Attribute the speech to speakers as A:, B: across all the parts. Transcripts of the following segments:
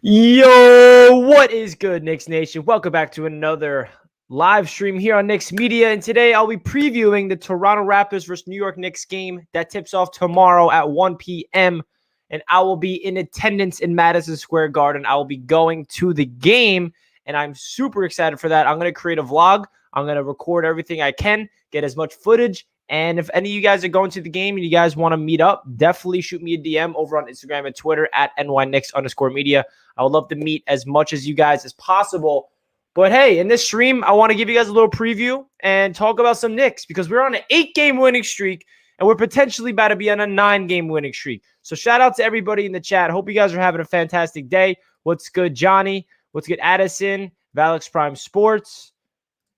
A: Yo, what is good, Knicks Nation? Welcome back to another live stream here on Knicks Media. And today I'll be previewing the Toronto Raptors versus New York Knicks game that tips off tomorrow at 1 p.m. And I will be in attendance in Madison Square Garden. I will be going to the game, and I'm super excited for that. I'm going to create a vlog. I'm going to record everything I can, get as much footage. And if any of you guys are going to the game and you guys want to meet up, definitely shoot me a DM over on Instagram and Twitter at NYKnicks_media. I would love to meet as much as you guys as possible. But hey, in this stream, I want to give you guys a little preview and talk about some Knicks because we're on an 8-game winning streak and we're potentially about to be on a 9-game winning streak. So shout out to everybody in the chat. Hope you guys are having a fantastic day. What's good, Johnny? What's good, Addison? Valix Prime Sports.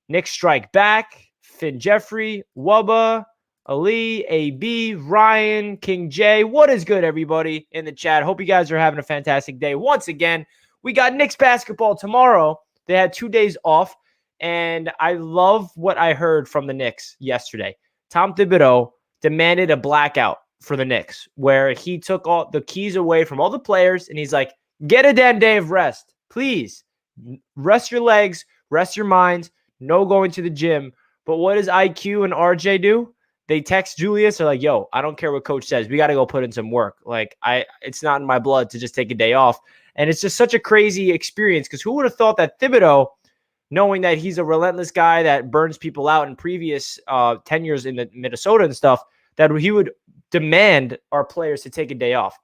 A: Knicks Strike Back. Finn Jeffrey, Wubba, Ali, AB, Ryan, King J. What is good, everybody in the chat? Hope you guys are having a fantastic day. Once again, we got Knicks basketball tomorrow. They had 2 days off, and I love what I heard from the Knicks yesterday. Tom Thibodeau demanded a blackout for the Knicks, where he took all the keys away from all the players, and he's like, get a damn day of rest. Please, rest your legs, rest your minds, no going to the gym. But what does IQ and RJ do? They text Julius. They're like, yo, I don't care what coach says. We got to go put in some work. Like, it's not in my blood to just take a day off. And it's just such a crazy experience because who would have thought that Thibodeau, knowing that he's a relentless guy that burns people out in previous tenures in the Minnesota and stuff, that he would demand our players to take a day off.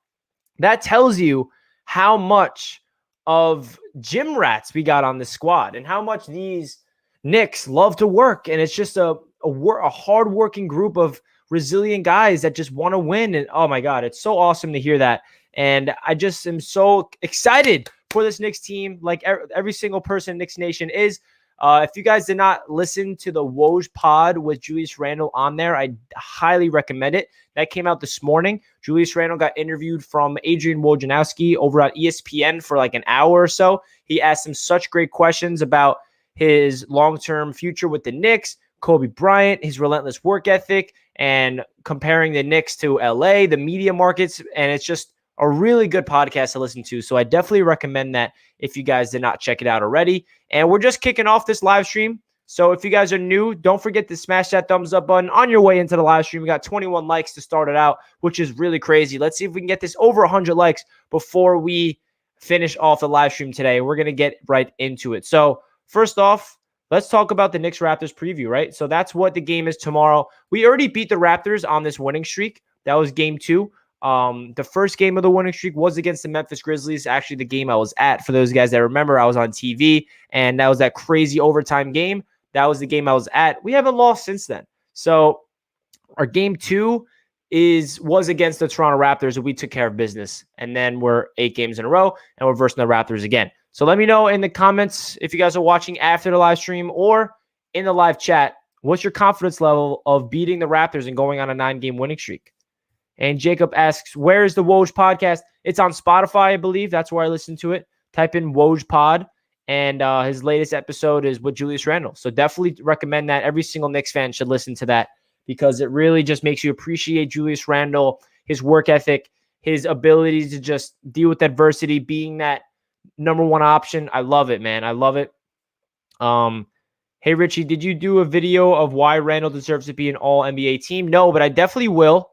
A: That tells you how much of gym rats we got on this squad and how much these Knicks love to work, and it's just a hard-working group of resilient guys that just want to win. And oh my God, it's so awesome to hear that. And I just am so excited for this Knicks team, like every single person in Knicks Nation is. If you guys did not listen to the Woj pod with Julius Randle on there, I highly recommend it. That came out this morning. Julius Randle got interviewed from Adrian Wojnarowski over at ESPN for like an hour or so. He asked him such great questions about his long-term future with the Knicks, Kobe Bryant, his relentless work ethic, and comparing the Knicks to LA, the media markets. And it's just a really good podcast to listen to. So I definitely recommend that if you guys did not check it out already. And we're just kicking off this live stream. So if you guys are new, don't forget to smash that thumbs up button on your way into the live stream. We got 21 likes to start it out, which is really crazy. Let's see if we can get this over 100 likes before we finish off the live stream today. We're going to get right into it. So first off, let's talk about the Knicks Raptors preview, right? So that's what the game is tomorrow. We already beat the Raptors on this winning streak. That was game 2. The first game of the winning streak was against the Memphis Grizzlies. Actually, the game I was at, for those guys that remember, I was on TV, and that was that crazy overtime game. That was the game I was at. We haven't lost since then. So our game 2 was against the Toronto Raptors, and we took care of business. And then we're 8 games in a row, and we're versing the Raptors again. So let me know in the comments if you guys are watching after the live stream or in the live chat, what's your confidence level of beating the Raptors and going on a 9-game winning streak? And Jacob asks, where is the Woj podcast? It's on Spotify, I believe. That's where I listen to it. Type in Woj pod, and his latest episode is with Julius Randle. So definitely recommend that. Every single Knicks fan should listen to that because it really just makes you appreciate Julius Randle, his work ethic, his ability to just deal with adversity, being that number one option. I love it, man. I love it. Hey, Richie, did you do a video of why Randle deserves to be an all-NBA team? No, but I definitely will.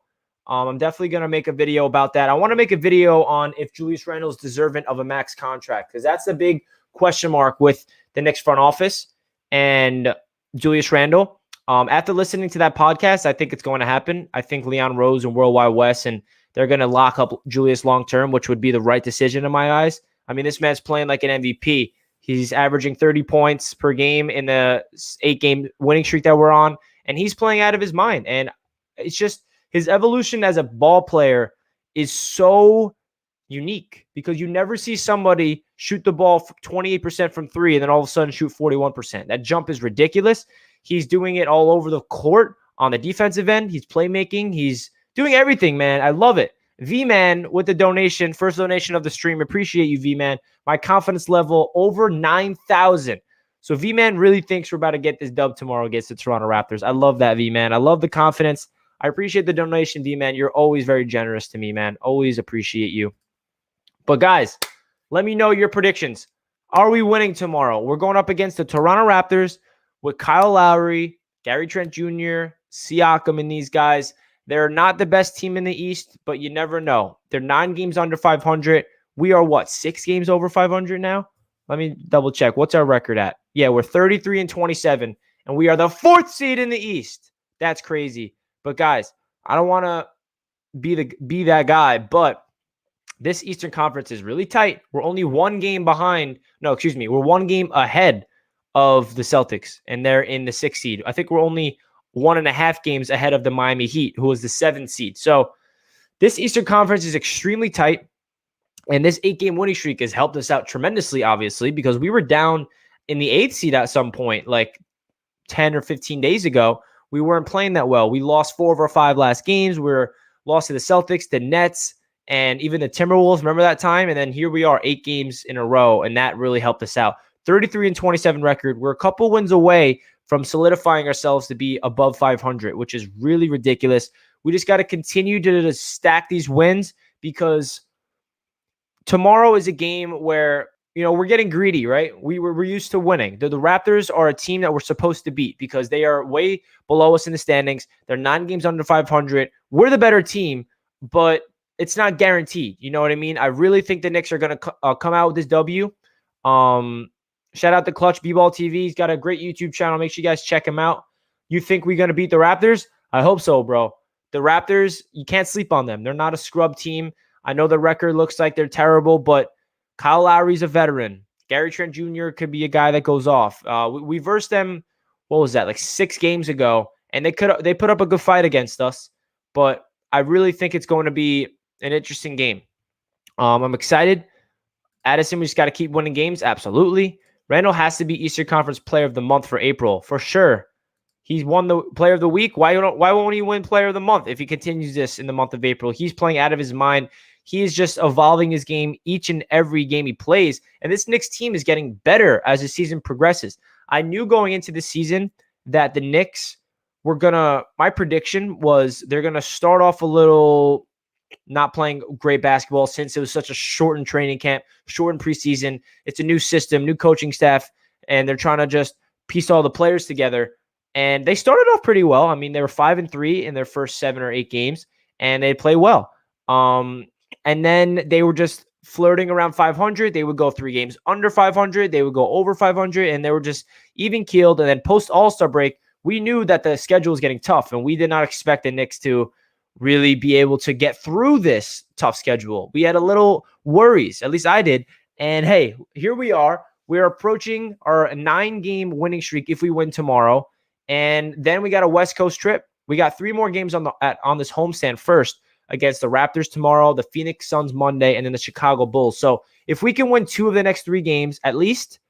A: I'm definitely going to make a video about that. I want to make a video on if Julius Randle is deserving of a max contract because that's a big question mark with the Knicks front office and Julius Randle. After listening to that podcast, I think it's going to happen. I think Leon Rose and World Wide West, and they're going to lock up Julius long-term, which would be the right decision in my eyes. I mean, this man's playing like an MVP. He's averaging 30 points per game in the 8-game winning streak that we're on, and he's playing out of his mind. And it's just his evolution as a ball player is so unique because you never see somebody shoot the ball 28% from 3 and then all of a sudden shoot 41%. That jump is ridiculous. He's doing it all over the court on the defensive end. He's playmaking. He's doing everything, man. I love it. V-Man with the donation, first donation of the stream. Appreciate you, V-Man. My confidence level over 9,000. So V-Man really thinks we're about to get this dub tomorrow against the Toronto Raptors. I love that, V-Man. I love the confidence. I appreciate the donation, V-Man. You're always very generous to me, man. Always appreciate you. But guys, Let me know your predictions. Are we winning tomorrow? We're going up against the Toronto Raptors with Kyle Lowry, Gary Trent Jr., Siakam, and these guys. They're not the best team in the East, but you never know. They're 9 games under 500. We are what, 6 games over 500 now? Let me double check. What's our record at? Yeah, we're 33-27, and we are the 4th seed in the East. That's crazy. But guys, I don't want to be that guy, but this Eastern Conference is really tight. We're only 1 game behind. No, excuse me. We're 1 game ahead of the Celtics, and they're in the 6th seed. I think we're only 1.5 games ahead of the Miami Heat, who was the 7th seed. So this Eastern Conference is extremely tight, and this 8-game winning streak has helped us out tremendously, obviously, because we were down in the 8th seed at some point, like 10 or 15 days ago. We weren't playing that well. We lost 4 of our 5 last games. We were lost to the Celtics, the Nets, and even the Timberwolves. Remember that time? And then here we are, 8 games in a row, and that really helped us out. 33-27 record. We're a couple wins away from solidifying ourselves to be above 500, which is really ridiculous. We just got to continue to stack these wins, because tomorrow is a game where, we're getting greedy, right? We're used to winning. The Raptors are a team that we're supposed to beat because they are way below us in the standings. They're 9 games under 500. We're the better team, but it's not guaranteed. You know what I mean? I really think the Knicks are going to come out with this W. Shout out to Clutch B-Ball TV. He's got a great YouTube channel. Make sure you guys check him out. You think we're going to beat the Raptors? I hope so, bro. The Raptors, you can't sleep on them. They're not a scrub team. I know the record looks like they're terrible, but Kyle Lowry's a veteran. Gary Trent Jr. could be a guy that goes off. We versed them, what was that, like 6 games ago, and they put up a good fight against us, but I really think it's going to be an interesting game. I'm excited. Addison, we just got to keep winning games. Absolutely. Randle has to be Eastern Conference Player of the Month for April, for sure. He's won the Player of the Week. Why won't he win Player of the Month if he continues this in the month of April? He's playing out of his mind. He is just evolving his game each and every game he plays. And this Knicks team is getting better as the season progresses. I knew going into the season that the Knicks were my prediction was they're going to start off a little not playing great basketball since it was such a shortened training camp, shortened preseason. It's a new system, new coaching staff, and they're trying to just piece all the players together. And they started off pretty well. I mean, they were 5-3 in their first 7 or 8 games, and they play well. And then they were just flirting around 500. They would go 3 games under 500. They would go over 500, and they were just even keeled. And then post All-Star break, we knew that the schedule was getting tough, and we did not expect the Knicks to really be able to get through this tough schedule. We had a little worries, at least I did. And hey, here we are. We're approaching our 9-game winning streak if we win tomorrow. And then we got a West Coast trip. We got 3 more games on this homestand first, against the Raptors tomorrow, the Phoenix Suns Monday, and then the Chicago Bulls. So if we can win 2 of the next 3 games at least,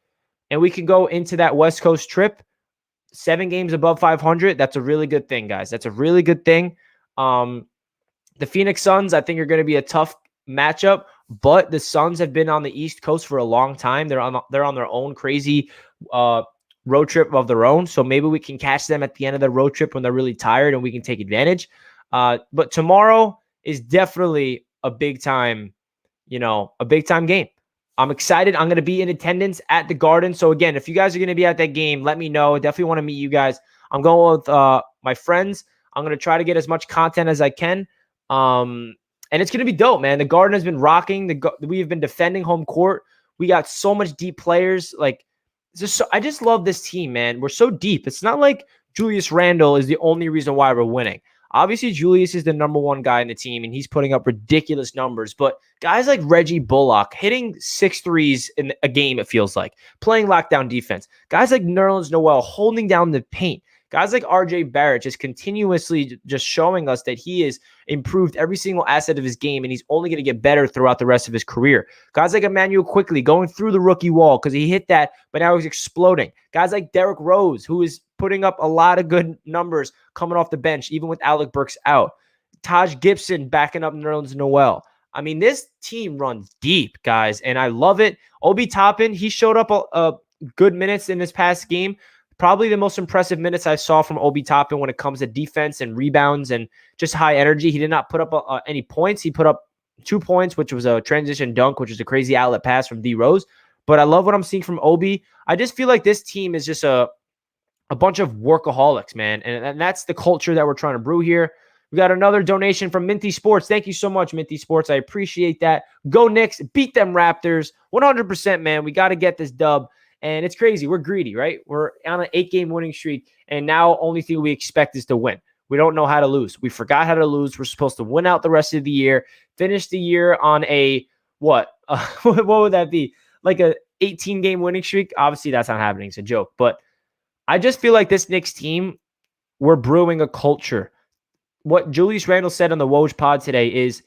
A: and we can go into that West Coast trip 7 games above 500, that's a really good thing, guys. That's a really good thing. The Phoenix Suns, I think, are going to be a tough matchup, but the Suns have been on the East Coast for a long time. They're on their own crazy road trip of their own, so maybe we can catch them at the end of the road trip when they're really tired and we can take advantage. But tomorrow is definitely a big time game. I'm excited. I'm going to be in attendance at the Garden. So again, if you guys are going to be at that game, let me know. I definitely want to meet you guys. I'm going with my friends. I'm going to try to get as much content as I can. And it's going to be dope, man. The Garden has been rocking. We have been defending home court. We got so much deep players. I just love this team, man. We're so deep. It's not like Julius Randle is the only reason why we're winning. Obviously, Julius is the number 1 guy in the team, and he's putting up ridiculous numbers. But guys like Reggie Bullock hitting 6 threes in a game, it feels like, playing lockdown defense. Guys like Nerlens Noel holding down the paint. Guys like RJ Barrett just continuously just showing us that he has improved every single asset of his game, and he's only going to get better throughout the rest of his career. Guys like Emmanuel Quickley going through the rookie wall because he hit that, but now he's exploding. Guys like Derrick Rose, who is putting up a lot of good numbers coming off the bench, even with Alec Burks out. Taj Gibson backing up Nerlens Noel. I mean, this team runs deep, guys, and I love it. Obi Toppin, he showed up a good minutes in this past game. Probably the most impressive minutes I saw from Obi Toppin when it comes to defense and rebounds and just high energy. He did not put up any points. He put up 2 points, which was a transition dunk, which was a crazy outlet pass from D Rose. But I love what I'm seeing from Obi. I just feel like this team is just a bunch of workaholics, man. And that's the culture that we're trying to brew here. We got another donation from Minty Sports. Thank you so much, Minty Sports. I appreciate that. Go Knicks. Beat them Raptors. 100%, man. We got to get this dub. And it's crazy. We're greedy, right? We're on an 8-game winning streak. And now only thing we expect is to win. We don't know how to lose. We forgot how to lose. We're supposed to win out the rest of the year. Finish the year on a, what? What would that be? Like a 18-game winning streak? Obviously, that's not happening. It's a joke. But I just feel like this Knicks team, we're brewing a culture. What Julius Randle said on the Woj pod today is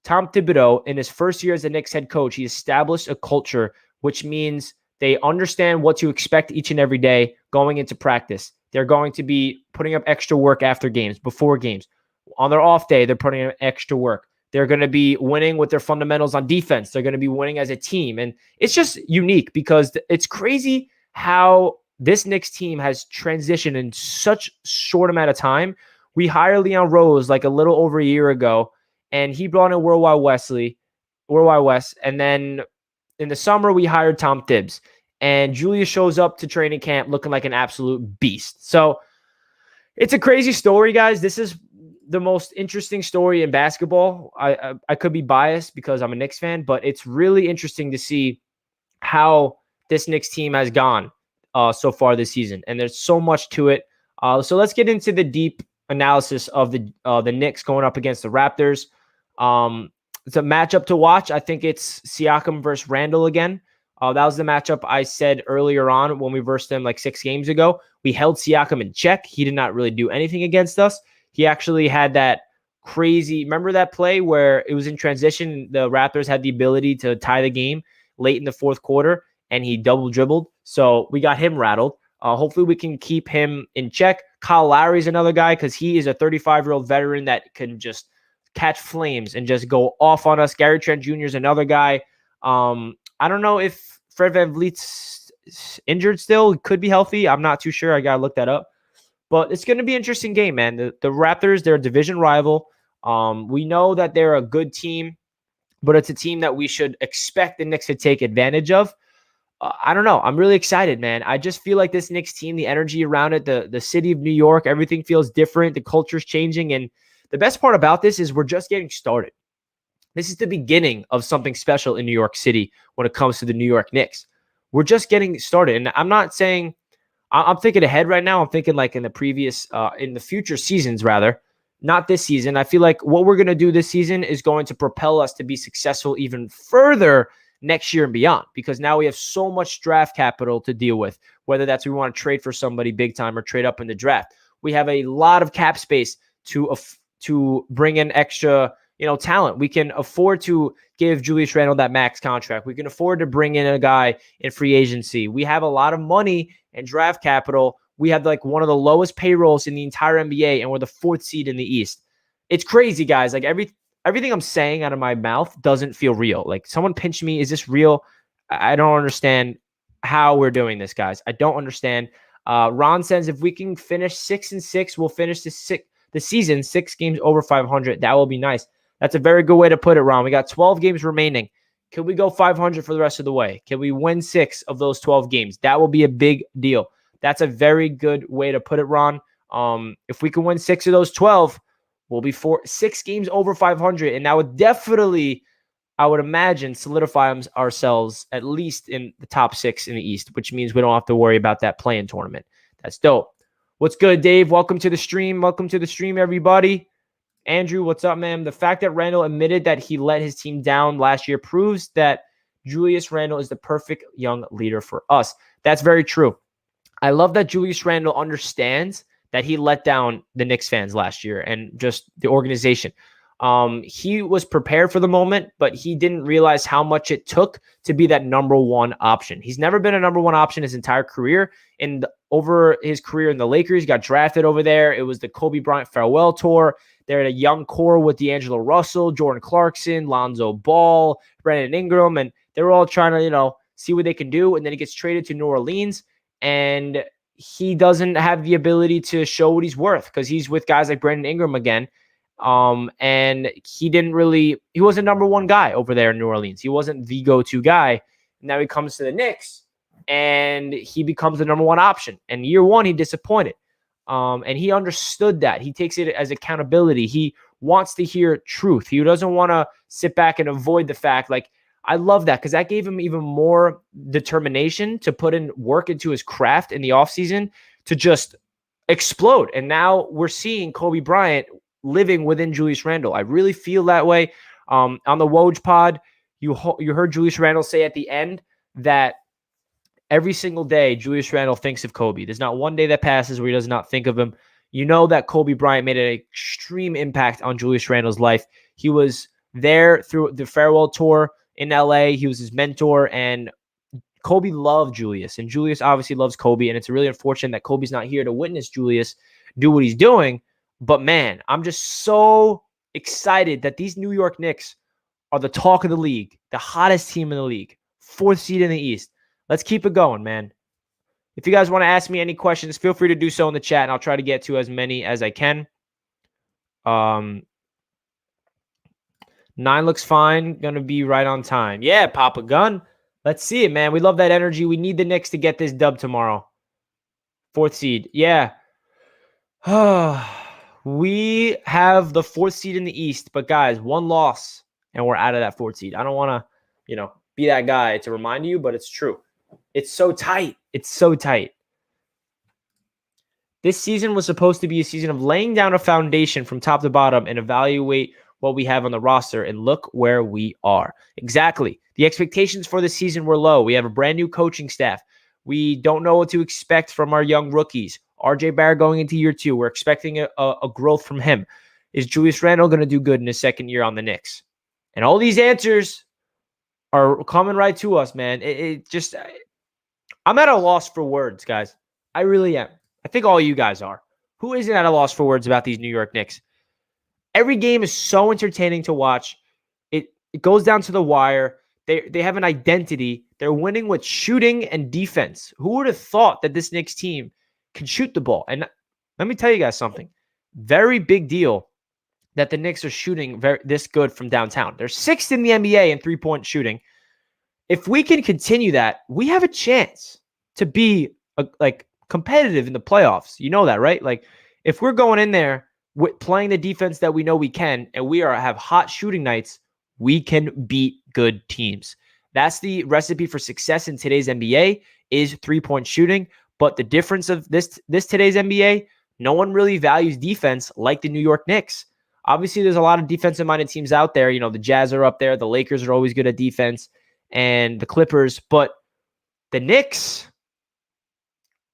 A: Tom Thibodeau, in his first year as the Knicks head coach, he established a culture, which means they understand what to expect each and every day going into practice. They're going to be putting up extra work after games, before games. On their off day, they're putting up extra work. They're going to be winning with their fundamentals on defense. They're going to be winning as a team. And it's just unique because it's crazy how this Knicks team has transitioned in such short amount of time. We hired Leon Rose like a little over a year ago, and he brought in Worldwide West. And then in the summer, we hired Tom Thibs. And Julius shows up to training camp looking like an absolute beast. So it's a crazy story, guys. This is the most interesting story in basketball. I could be biased because I'm a Knicks fan, but it's really interesting to see how this Knicks team has gone so far this season. And there's so much to it. So let's get into the deep analysis of the Knicks going up against the Raptors. It's a matchup to watch. I think it's Siakam versus Randle again. That was the matchup I said earlier on when we versed them like 6 games ago. We held Siakam in check. He did not really do anything against us. He actually had that crazy, remember that play where it was in transition? The Raptors had the ability to tie the game late in the fourth quarter, and he double dribbled. So we got him rattled. Hopefully we can keep him in check. Kyle Lowry's another guy because he is a 35-year-old veteran that can just catch flames and just go off on us. Gary Trent Jr. is another guy. I don't know if Fred VanVleet's injured still. He could be healthy. I'm not too sure. I got to look that up. But it's going to be an interesting game, man. The Raptors, they're a division rival. We know that they're a good team, but it's a team that we should expect the Knicks to take advantage of. I don't know. I'm really excited, man. I just feel like this Knicks team, the energy around it, the city of New York, everything feels different. The culture's changing. And the best part about this is we're just getting started. This is the beginning of something special in New York City when it comes to the New York Knicks. We're just getting started. And I'm not saying I'm thinking ahead right now. I'm thinking like in the future seasons, rather, not this season. I feel like what we're going to do this season is going to propel us to be successful even further next year and beyond, because now we have so much draft capital to deal with, whether that's we want to trade for somebody big time or trade up in the draft. We have a lot of cap space to bring in extra, talent. We can afford to give Julius Randle that max contract. We can afford to bring in a guy in free agency. We have a lot of money and draft capital. We have like one of the lowest payrolls in the entire NBA, and we're the 4th seed in the East. It's crazy, guys. Like everything I'm saying out of my mouth doesn't feel real. Like someone pinched me. Is this real? I don't understand how we're doing this, guys. I don't understand. Ron says if we can finish 6-6, we'll finish the season 6 games over 500. That will be nice. That's a very good way to put it, Ron. We got 12 games remaining. Can we go 500 for the rest of the way? Can we win 6 of those 12 games? That will be a big deal. That's a very good way to put it, Ron. If we can win 6 of those 12, we'll be 6 games over 500. And that would definitely, I would imagine, solidify ourselves at least in the top 6 in the East, which means we don't have to worry about that play-in tournament. That's dope. What's good, Dave? Welcome to the stream. Welcome to the stream, everybody. Andrew, what's up, man? The fact that Randle admitted that he let his team down last year proves that Julius Randle is the perfect young leader for us. That's very true. I love that Julius Randle understands that he let down the Knicks fans last year and just the organization. He was prepared for the moment, but he didn't realize how much it took to be that number 1 option. He's never been a number 1 option his entire career. And over his career in the Lakers, he got drafted over there. It was the Kobe Bryant farewell tour. They're at a young core with D'Angelo Russell, Jordan Clarkson, Lonzo Ball, Brandon Ingram, and they're all trying to, see what they can do. And then he gets traded to New Orleans, and he doesn't have the ability to show what he's worth because he's with guys like Brandon Ingram again. And he wasn't number one guy over there in New Orleans. He wasn't the go-to guy. Now he comes to the Knicks and he becomes the number one option. And year one, he disappointed. And he understood that. He takes it as accountability. He wants to hear truth. He doesn't want to sit back and avoid the fact. Like, I love that because that gave him even more determination to put in work into his craft in the offseason to just explode. And now we're seeing Kobe Bryant living within Julius Randle. I really feel that way. On the Woj pod, you heard Julius Randle say at the end that every single day Julius Randle thinks of Kobe. There's not one day that passes where he does not think of him. You know that Kobe Bryant made an extreme impact on Julius Randle's life. He was there through the farewell tour in LA. He was his mentor, and Kobe loved Julius, and Julius obviously loves Kobe, and it's really unfortunate that Kobe's not here to witness Julius do what he's doing. But man, I'm just so excited that these New York Knicks are the talk of the league, the hottest team in the league, 4th seed in the East. Let's keep it going, man. If you guys want to ask me any questions, feel free to do so in the chat, and I'll try to get to as many as I can. 9 looks fine. Going to be right on time. Yeah, Papa Gun. Let's see it, man. We love that energy. We need the Knicks to get this dub tomorrow. 4th seed. Yeah. We have the 4th seed in the East, but guys, 1 loss, and we're out of that 4th seed. I don't want to, be that guy to remind you, but it's true. It's so tight. It's so tight. This season was supposed to be a season of laying down a foundation from top to bottom and evaluate what we have on the roster, and look where we are. Exactly. The expectations for the season were low. We have a brand new coaching staff. We don't know what to expect from our young rookies. RJ Barrett going into year 2. We're expecting a growth from him. Is Julius Randle going to do good in his second year on the Knicks? And all these answers are coming right to us, man. I'm at a loss for words, guys. I really am. I think all you guys are. Who isn't at a loss for words about these New York Knicks? Every game is so entertaining to watch. It goes down to the wire. They have an identity. They're winning with shooting and defense. Who would have thought that this Knicks team can shoot the ball? And let me tell you guys something. Very big deal that the Knicks are shooting this good from downtown. They're 6th in the NBA in three-point shooting. If we can continue that, we have a chance to be competitive in the playoffs. You know that, right? Like, if we're going in there playing the defense that we know we can, and we have hot shooting nights, we can beat good teams. That's the recipe for success in today's NBA is three-point shooting. But the difference of this today's NBA, no one really values defense like the New York Knicks. Obviously, there's a lot of defensive-minded teams out there. The Jazz are up there. The Lakers are always good at defense, and the Clippers. But the Knicks,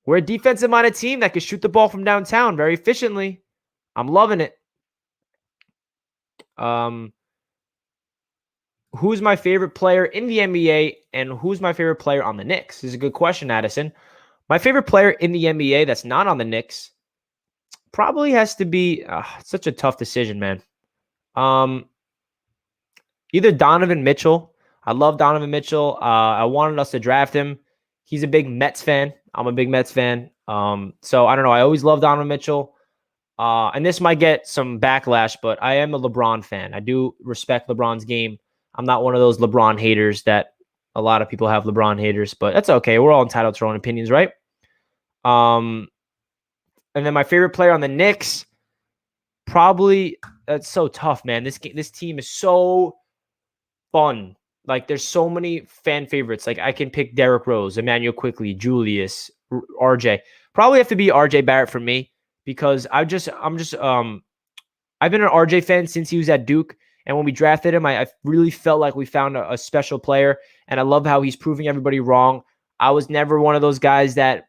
A: we're a defensive-minded team that can shoot the ball from downtown very efficiently. I'm loving it. Who's my favorite player in the NBA, and who's my favorite player on the Knicks? This is a good question, Addison. My favorite player in the NBA that's not on the Knicks probably has to be such a tough decision, man. Either Donovan Mitchell. I love Donovan Mitchell. I wanted us to draft him. He's a big Mets fan. I'm a big Mets fan. So I don't know. I always love Donovan Mitchell. And this might get some backlash, but I am a LeBron fan. I do respect LeBron's game. I'm not one of those LeBron haters that a lot of people have LeBron haters, but that's okay. We're all entitled to our own opinions, right? And then my favorite player on the Knicks, probably, that's so tough, man. This team is so fun. Like, there's so many fan favorites. Like, I can pick Derrick Rose, Emmanuel Quickley, Julius, RJ. Probably have to be RJ Barrett for me because I've been an RJ fan since he was at Duke. And when we drafted him, I really felt like we found a special player. And I love how he's proving everybody wrong. I was never one of those guys that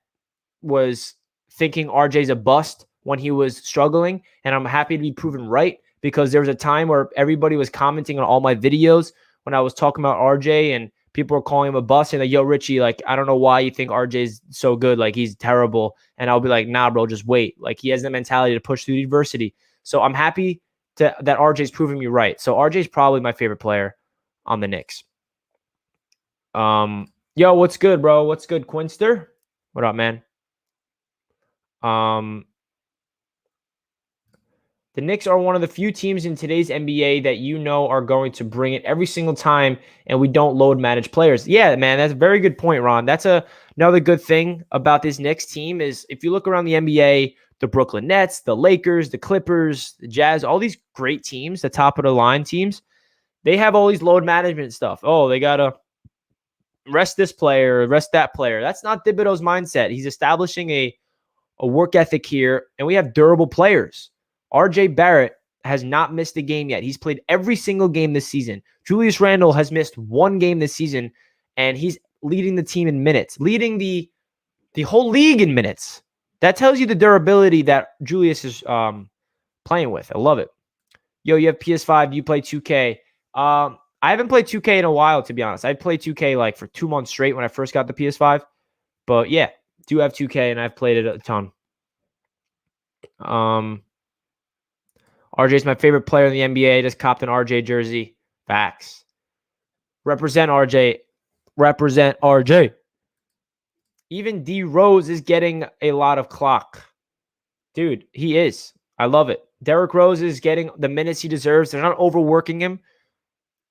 A: was thinking RJ's a bust when he was struggling. And I'm happy to be proven right because there was a time where everybody was commenting on all my videos when I was talking about RJ and people were calling him a bust and like, yo, Richie, like, I don't know why you think RJ's so good. Like, he's terrible. And I'll be like, nah, bro, just wait. Like, he has the mentality to push through adversity. So I'm happy that RJ's proving me right. So RJ's probably my favorite player on the Knicks. Yo, what's good, bro? What's good, Quinster? What up, man? The Knicks are one of the few teams in today's NBA that are going to bring it every single time, and we don't load manage players. Yeah, man, that's a very good point, Ron. That's another good thing about this Knicks team is if you look around the NBA, the Brooklyn Nets, the Lakers, the Clippers, the Jazz, all these great teams, the top of the line teams, they have all these load management stuff. Oh, they got to rest this player, rest that player. That's not Thibodeau's mindset. He's establishing a work ethic here, and we have durable players. RJ Barrett has not missed a game yet. He's played every single game this season. Julius Randle has missed one game this season, and he's leading the team in minutes, leading the whole league in minutes. That tells you the durability that Julius is playing with. I love it. Yo, you have PS5, you play 2K. I haven't played 2K in a while, to be honest. I played 2K like for 2 months straight when I first got the PS5. But yeah, do have 2K, and I've played it a ton. RJ's my favorite player in the NBA. Just copped an RJ jersey. Facts. Represent RJ. Represent RJ. Even D Rose is getting a lot of clock. Dude, he is. I love it. Derrick Rose is getting the minutes he deserves. They're not overworking him.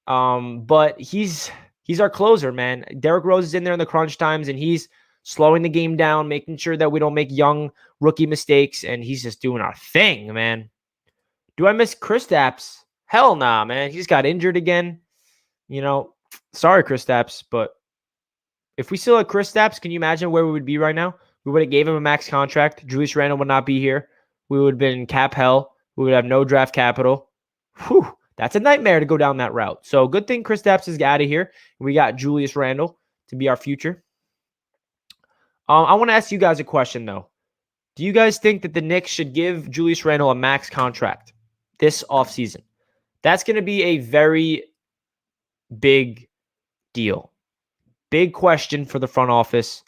A: But he's our closer, man. Derrick Rose is in there in the crunch times, and he's slowing the game down, making sure that we don't make young rookie mistakes, and he's just doing our thing, man. Do I miss Kristaps? Hell nah, man. He just got injured again. Sorry, Kristaps, but if we still had Kristaps, can you imagine where we would be right now? We would have gave him a max contract. Julius Randle would not be here. We would have been in cap hell. We would have no draft capital. Whew, that's a nightmare to go down that route. So good thing Kristaps is out of here. We got Julius Randle to be our future. I want to ask you guys a question, though. Do you guys think that the Knicks should give Julius Randle a max contract this offseason? That's going to be a very big deal. Big question for the front office.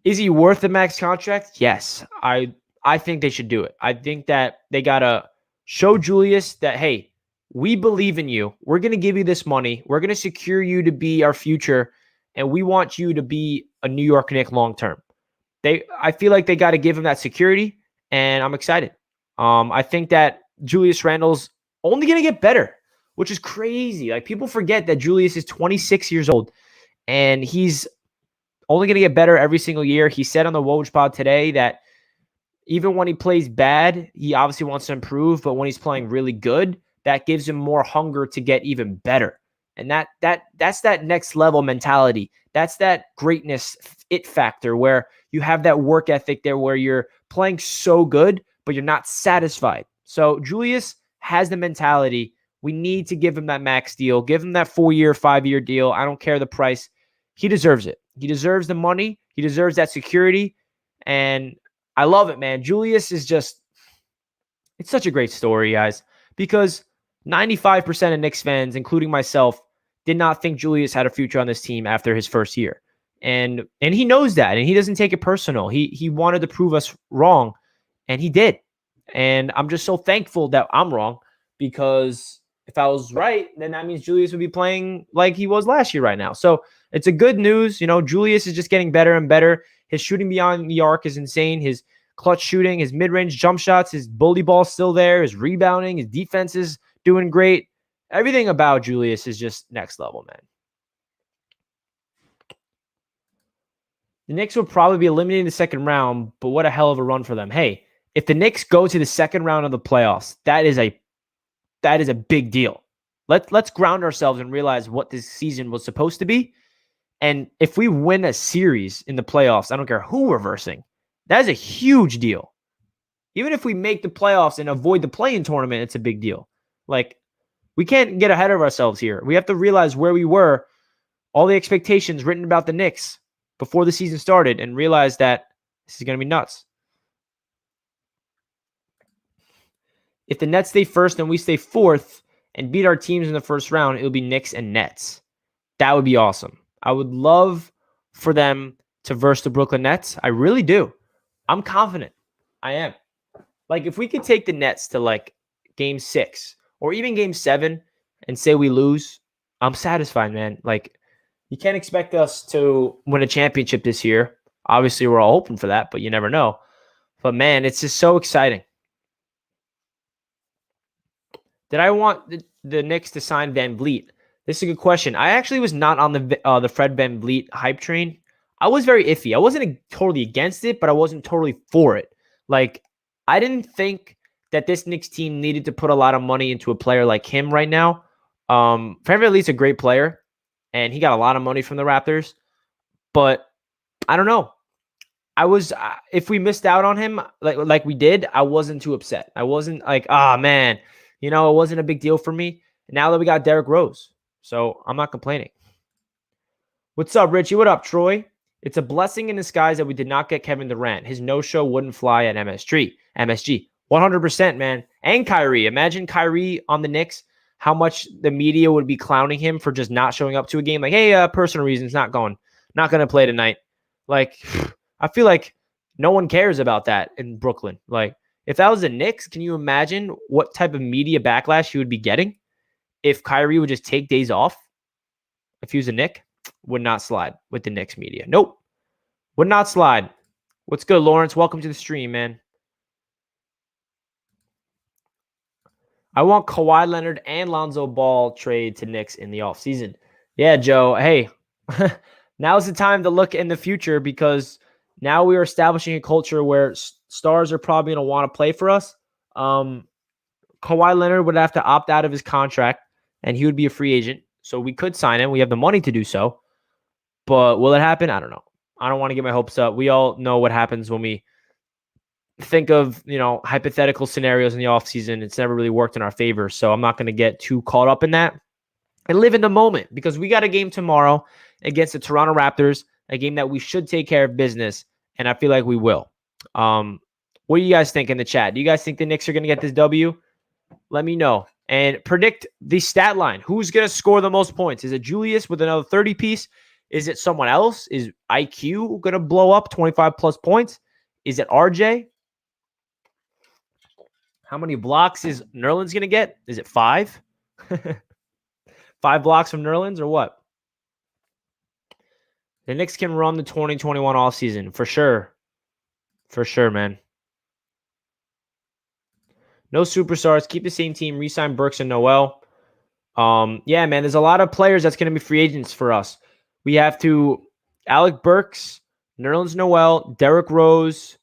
A: Is he worth the max contract? Yes. I think they should do it. I think that they got to show Julius that, hey, we believe in you. We're going to give you this money. We're going to secure you to be our future, and we want you to be a New York Knick long term. I feel like they got to give him that security, and I'm excited. I think that Julius Randle's only going to get better, which is crazy. Like, people forget that Julius is 26 years old, and he's only going to get better every single year. He said on the Woj pod today that even when he plays bad, he obviously wants to improve, but when he's playing really good, that gives him more hunger to get even better. And that's that next level mentality. That's that greatness it factor where you have that work ethic there where you're playing so good, but you're not satisfied. So Julius has the mentality. We need to give him that max deal. Give him that 4-year, 5-year deal. I don't care the price. He deserves it. He deserves the money. He deserves that security. And I love it, man. Julius is just, it's such a great story, guys, because 95% of Knicks fans, including myself, did not think Julius had a future on this team after his first year. And he knows that, and he doesn't take it personal. He wanted to prove us wrong, and he did. And I'm just so thankful that I'm wrong, because if I was right, then that means Julius would be playing like he was last year right now. So it's a good news. Julius is just getting better and better. His shooting beyond the arc is insane. His clutch shooting, his mid-range jump shots, his bully ball's still there. His rebounding, his defense is doing great. Everything about Julius is just next level, man. The Knicks will probably be eliminated in the second round, but what a hell of a run for them. Hey, if the Knicks go to the second round of the playoffs, that is a big deal. Let's ground ourselves and realize what this season was supposed to be. And if we win a series in the playoffs, I don't care who we're versing, that is a huge deal. Even if we make the playoffs and avoid the play-in tournament, it's a big deal. Like, we can't get ahead of ourselves here. We have to realize where we were, all the expectations written about the Knicks before the season started, and realize that this is going to be nuts. If the Nets stay first and we stay fourth and beat our teams in the first round, it'll be Knicks and Nets. That would be awesome. I would love for them to verse the Brooklyn Nets. I really do. I'm confident. I am. Like, if we could take the Nets to like game 6 or even game 7 and say we lose, I'm satisfied, man. Like, you can't expect us to win a championship this year. Obviously, we're all hoping for that, but you never know. But man, it's just so exciting. Did I want the Knicks to sign Van Vliet? This is a good question. I actually was not on the Fred Van Vliet hype train. I was very iffy. I wasn't totally against it, but I wasn't totally for it. Like, I didn't think that this Knicks team needed to put a lot of money into a player like him right now. Van Vliet's a great player, and he got a lot of money from the Raptors. But I don't know. I was if we missed out on him like we did, I wasn't too upset. I wasn't like, ah, man, it wasn't a big deal for me. Now that we got Derrick Rose, so I'm not complaining. What's up, Richie? What up, Troy? It's a blessing in disguise that we did not get Kevin Durant. His no-show wouldn't fly at MSG. 100%, man. And Kyrie. Imagine Kyrie on the Knicks, how much the media would be clowning him for just not showing up to a game. Like, hey, personal reasons, not going to play tonight. Like, I feel like no one cares about that in Brooklyn. Like, if that was the Knicks, can you imagine what type of media backlash he would be getting if Kyrie would just take days off? If he was a Knick, would not slide with the Knicks media. Nope. Would not slide. What's good, Lawrence? Welcome to the stream, man. I want Kawhi Leonard and Lonzo Ball trade to Knicks in the offseason. Yeah, Joe. Hey, now's the time to look in the future because now we are establishing a culture where stars are probably going to want to play for us. Kawhi Leonard would have to opt out of his contract, and he would be a free agent. So we could sign him. We have the money to do so. But will it happen? I don't know. I don't want to get my hopes up. We all know what happens when we think of, hypothetical scenarios in the offseason. It's never really worked in our favor. So I'm not going to get too caught up in that and live in the moment because we got a game tomorrow against the Toronto Raptors, a game that we should take care of business. And I feel like we will. What do you guys think in the chat? Do you guys think the Knicks are going to get this W? Let me know. And predict the stat line. Who's going to score the most points? Is it Julius with another 30 piece? Is it someone else? Is IQ going to blow up 25 plus points? Is it RJ? How many blocks is Nerlens going to get? Is it 5? 5 blocks from Nerlens or what? The Knicks can run the 2021 offseason for sure. For sure, man. No superstars. Keep the same team. Resign Burks and Noel. Yeah, man. There's a lot of players that's going to be free agents for us. We have to Alec Burks, Nerlens Noel, Derrick Rose,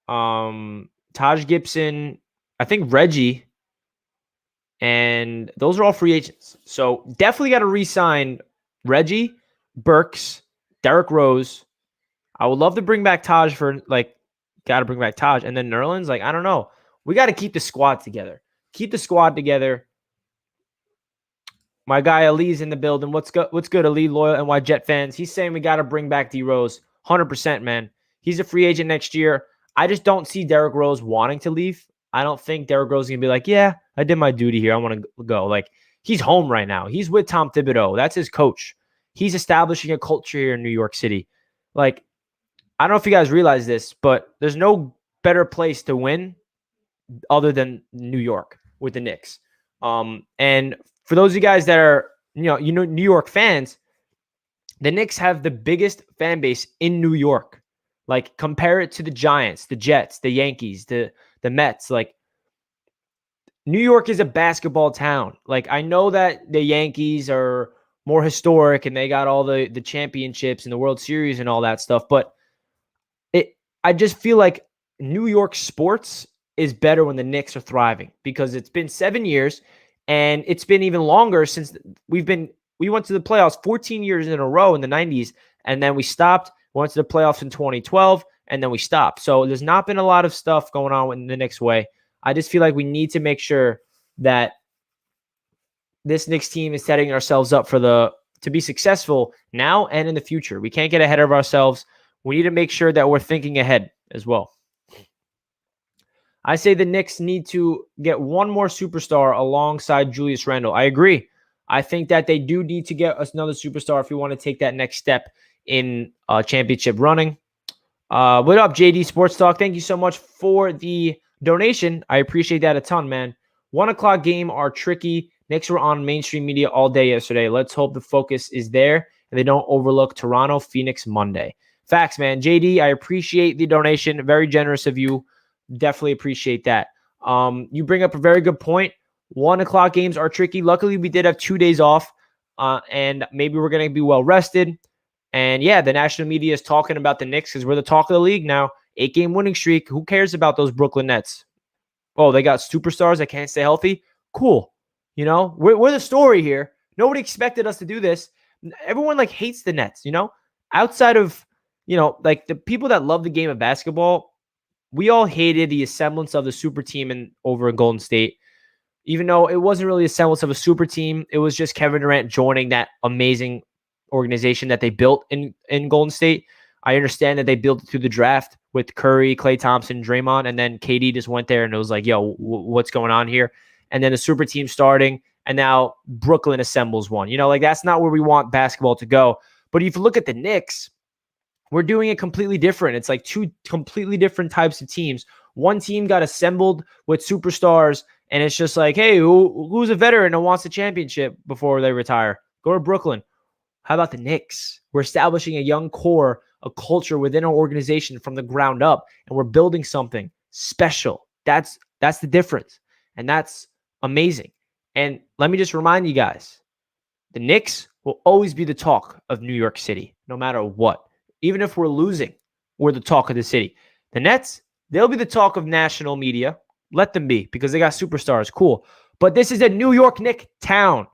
A: Taj Gibson, I think Reggie, and those are all free agents. So definitely got to re-sign Reggie, Burks, Derrick Rose. I would love to bring back Taj got to bring back Taj. And then Nerlens, I don't know. We got to keep the squad together. Keep the squad together. My guy Ali's in the building. What's good, Ali, loyal NY Jet fans? He's saying we got to bring back D Rose. 100%, man. He's a free agent next year. I just don't see Derrick Rose wanting to leave. I don't think Derrick Rose is going to be like, yeah, I did my duty here. I want to go. He's home right now. He's with Tom Thibodeau. That's his coach. He's establishing a culture here in New York City. I don't know if you guys realize this, but there's no better place to win other than New York with the Knicks. And for those of you guys that are, New York fans, the Knicks have the biggest fan base in New York. Compare it to the Giants, the Jets, the Yankees, the Mets. New York is a basketball town. I know that the Yankees are more historic and they got all the championships and the World Series and all that stuff, but I just feel like New York sports is better when the Knicks are thriving because it's been 7 years and it's been even longer since we went to the playoffs 14 years in a row in the 90s, and then we stopped, went to the playoffs in 2012, and then we stopped. So there's not been a lot of stuff going on in the Knicks way. I just feel like we need to make sure that this Knicks team is setting ourselves up to be successful now and in the future. We can't get ahead of ourselves. We need to make sure that we're thinking ahead as well. I say the Knicks need to get one more superstar alongside Julius Randle. I agree. I think that they do need to get us another superstar if we want to take that next step in championship running. What up, JD Sports Talk? Thank you so much for the donation. I appreciate that a ton, man. 1 o'clock game are tricky. Knicks were on mainstream media all day yesterday. Let's hope the focus is there and they don't overlook Toronto, Phoenix Monday. Facts, man. JD, I appreciate the donation. Very generous of you. Definitely appreciate that. You bring up a very good point. 1 o'clock games are tricky. Luckily, we did have 2 days off, and maybe we're going to be well rested. And yeah, the national media is talking about the Knicks because we're the talk of the league now. 8-game winning streak. Who cares about those Brooklyn Nets? Oh, they got superstars that can't stay healthy. Cool. We're the story here. Nobody expected us to do this. Everyone hates the Nets, outside of, the people that love the game of basketball. We all hated the semblance of the super team over in Golden State, even though it wasn't really a semblance of a super team. It was just Kevin Durant joining that amazing organization that they built in Golden State. I understand that they built it through the draft with Curry, Klay Thompson, Draymond, and then KD just went there and it was like, yo, what's going on here? And then the super team starting, and now Brooklyn assembles one. That's not where we want basketball to go. But if you look at the Knicks, we're doing it completely different. It's like 2 completely different types of teams. One team got assembled with superstars, and it's just like, hey, who's a veteran and wants a championship before they retire? Go to Brooklyn. How about the Knicks? We're establishing a young core, a culture within our organization from the ground up, and we're building something special. That's the difference, and that's amazing. And let me just remind you guys, the Knicks will always be the talk of New York City, no matter what. Even if we're losing, we're the talk of the city. The Nets, they'll be the talk of national media. Let them be, because they got superstars. Cool. But this is a New York Knicks town.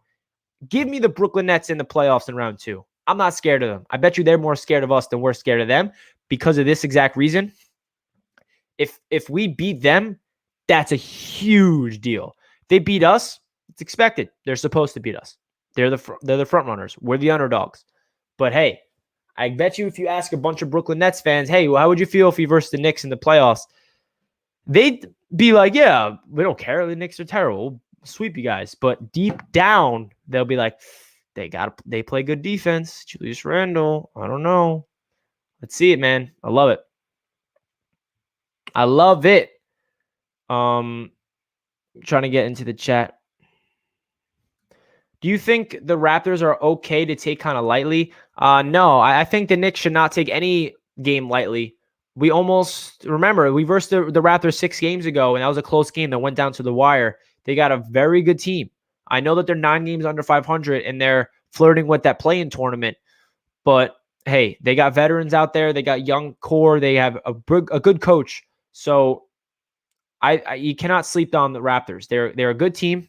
A: Give me the Brooklyn Nets in the playoffs in round 2. I'm not scared of them. I bet you they're more scared of us than we're scared of them because of this exact reason. If we beat them, that's a huge deal. If they beat us, it's expected. They're supposed to beat us. They're the front runners. We're the underdogs. But hey, I bet you if you ask a bunch of Brooklyn Nets fans, hey, how would you feel if we versed the Knicks in the playoffs? They'd be like, yeah, we don't care. The Knicks are terrible. We'll sweep you guys. But deep down, they'll be like, they play good defense. Julius Randle. I don't know. Let's see it, man. I love it. I love it. Trying to get into the chat. Do you think the Raptors are okay to take kind of lightly? No, I think the Knicks should not take any game lightly. We versed the Raptors 6 games ago, and that was a close game that went down to the wire. They got a very good team. I know that they're 9 games under 500, and they're flirting with that play-in tournament. But, hey, they got veterans out there. They got young core. They have a good coach. So, you cannot sleep on the Raptors. They're a good team.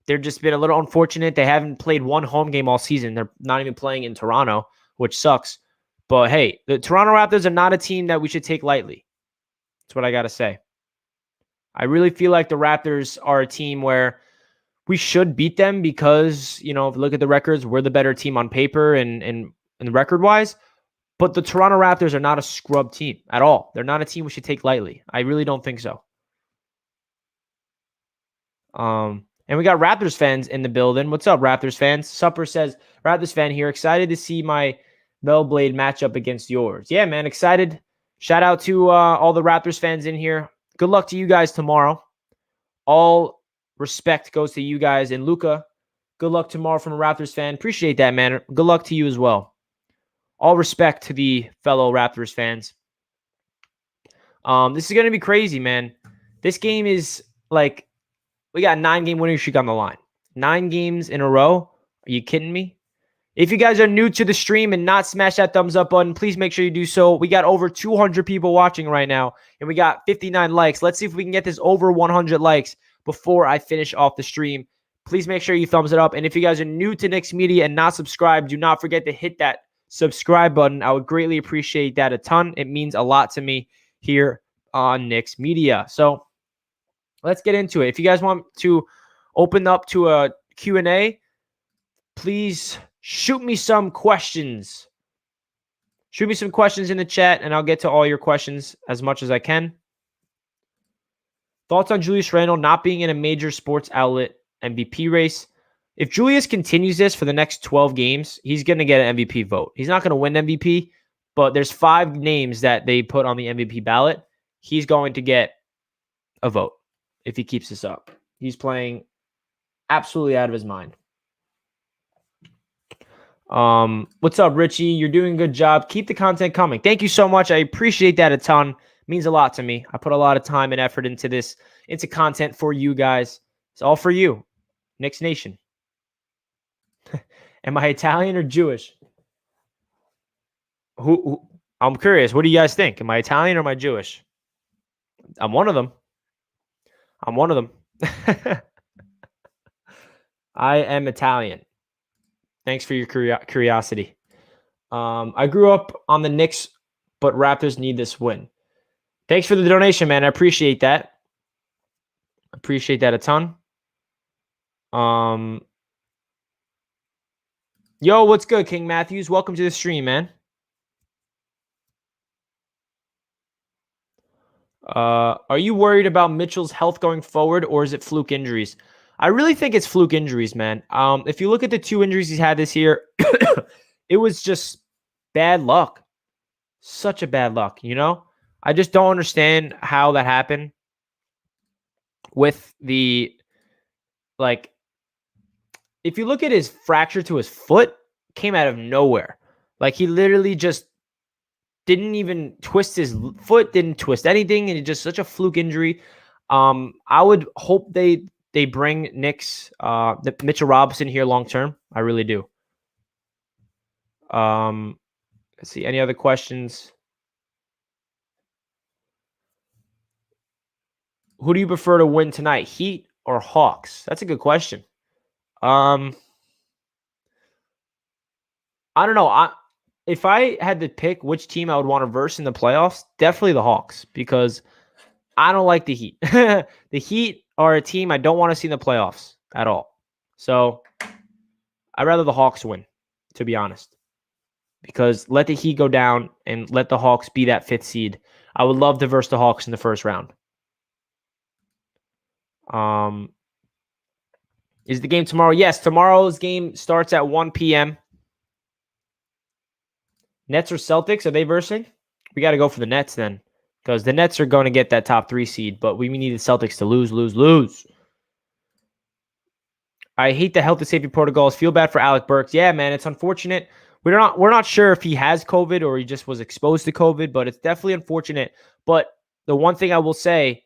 A: They've just been a little unfortunate. They haven't played 1 home game all season. They're not even playing in Toronto, which sucks. But, hey, the Toronto Raptors are not a team that we should take lightly. That's what I got to say. I really feel like the Raptors are a team where we should beat them because, if you look at the records, we're the better team on paper and record-wise. But the Toronto Raptors are not a scrub team at all. They're not a team we should take lightly. I really don't think so. And we got Raptors fans in the building. What's up, Raptors fans? Supper says, Raptors fan here. Excited to see my Bellblade matchup against yours. Yeah, man, excited. Shout out to all the Raptors fans in here. Good luck to you guys tomorrow. All respect goes to you guys. And Luca, good luck tomorrow from a Raptors fan. Appreciate that, man. Good luck to you as well. All respect to the fellow Raptors fans. This is going to be crazy, man. This game is like, we got 9-game winning streak on the line. 9 games in a row. Are you kidding me? If you guys are new to the stream and not smash that thumbs up button, please make sure you do so. We got over 200 people watching right now, and we got 59 likes. Let's see if we can get this over 100 likes before I finish off the stream. Please make sure you thumbs it up. And if you guys are new to Knicks Media and not subscribed, do not forget to hit that subscribe button. I would greatly appreciate that a ton. It means a lot to me here on Knicks Media. So let's get into it. If you guys want to open up to a Q&A, please shoot me some questions. Shoot me some questions in the chat, and I'll get to all your questions as much as I can. Thoughts on Julius Randle not being in a major sports outlet MVP race? If Julius continues this for the next 12 games, he's going to get an MVP vote. He's not going to win MVP, but there's 5 names that they put on the MVP ballot. He's going to get a vote if he keeps this up. He's playing absolutely out of his mind. What's up, Richie? You're doing a good job. Keep the content coming. Thank you so much. I appreciate that a ton. It means a lot to me. I put a lot of time and effort into this, into content for you guys. It's all for you, Knicks Nation. Am I Italian or Jewish? Who? I'm curious. What do you guys think? Am I Italian or am I Jewish? I'm one of them. I'm one of them. I am Italian. Thanks for your curiosity. I grew up on the Knicks, but Raptors need this win. Thanks for the donation, man. I appreciate that. Appreciate that a ton. Yo, what's good, King Matthews? Welcome to the stream, man. Are you worried about Mitchell's health going forward, or is it fluke injuries? I really think it's fluke injuries, man. If you look at the 2 injuries he's had this year, it was just bad luck. Such a bad luck, you know? I just don't understand how that happened with the, like, if you look at his fracture to his foot, came out of nowhere. Like, he literally just didn't even twist his foot, didn't twist anything, and it's just such a fluke injury. I would hope they bring Mitchell Robinson here long term. I really do. Let's see. Any other questions? Who do you prefer to win tonight, Heat or Hawks? That's a good question. I don't know. If I had to pick which team I would want to verse in the playoffs, definitely the Hawks, because I don't like the Heat. The Heat are a team I don't want to see in the playoffs at all. So I'd rather the Hawks win, to be honest, because let the Heat go down and let the Hawks be that 5th seed. I would love to verse the Hawks in the first round. Is the game tomorrow? Yes, tomorrow's game starts at 1 p.m. Nets or Celtics? Are they versing? We got to go for the Nets then, because the Nets are going to get that top 3 seed, but we need the Celtics to lose. I hate the health and safety protocols. Feel bad for Alec Burks. Yeah, man, it's unfortunate. We're not sure if he has COVID or he just was exposed to COVID, but it's definitely unfortunate. But the one thing I will say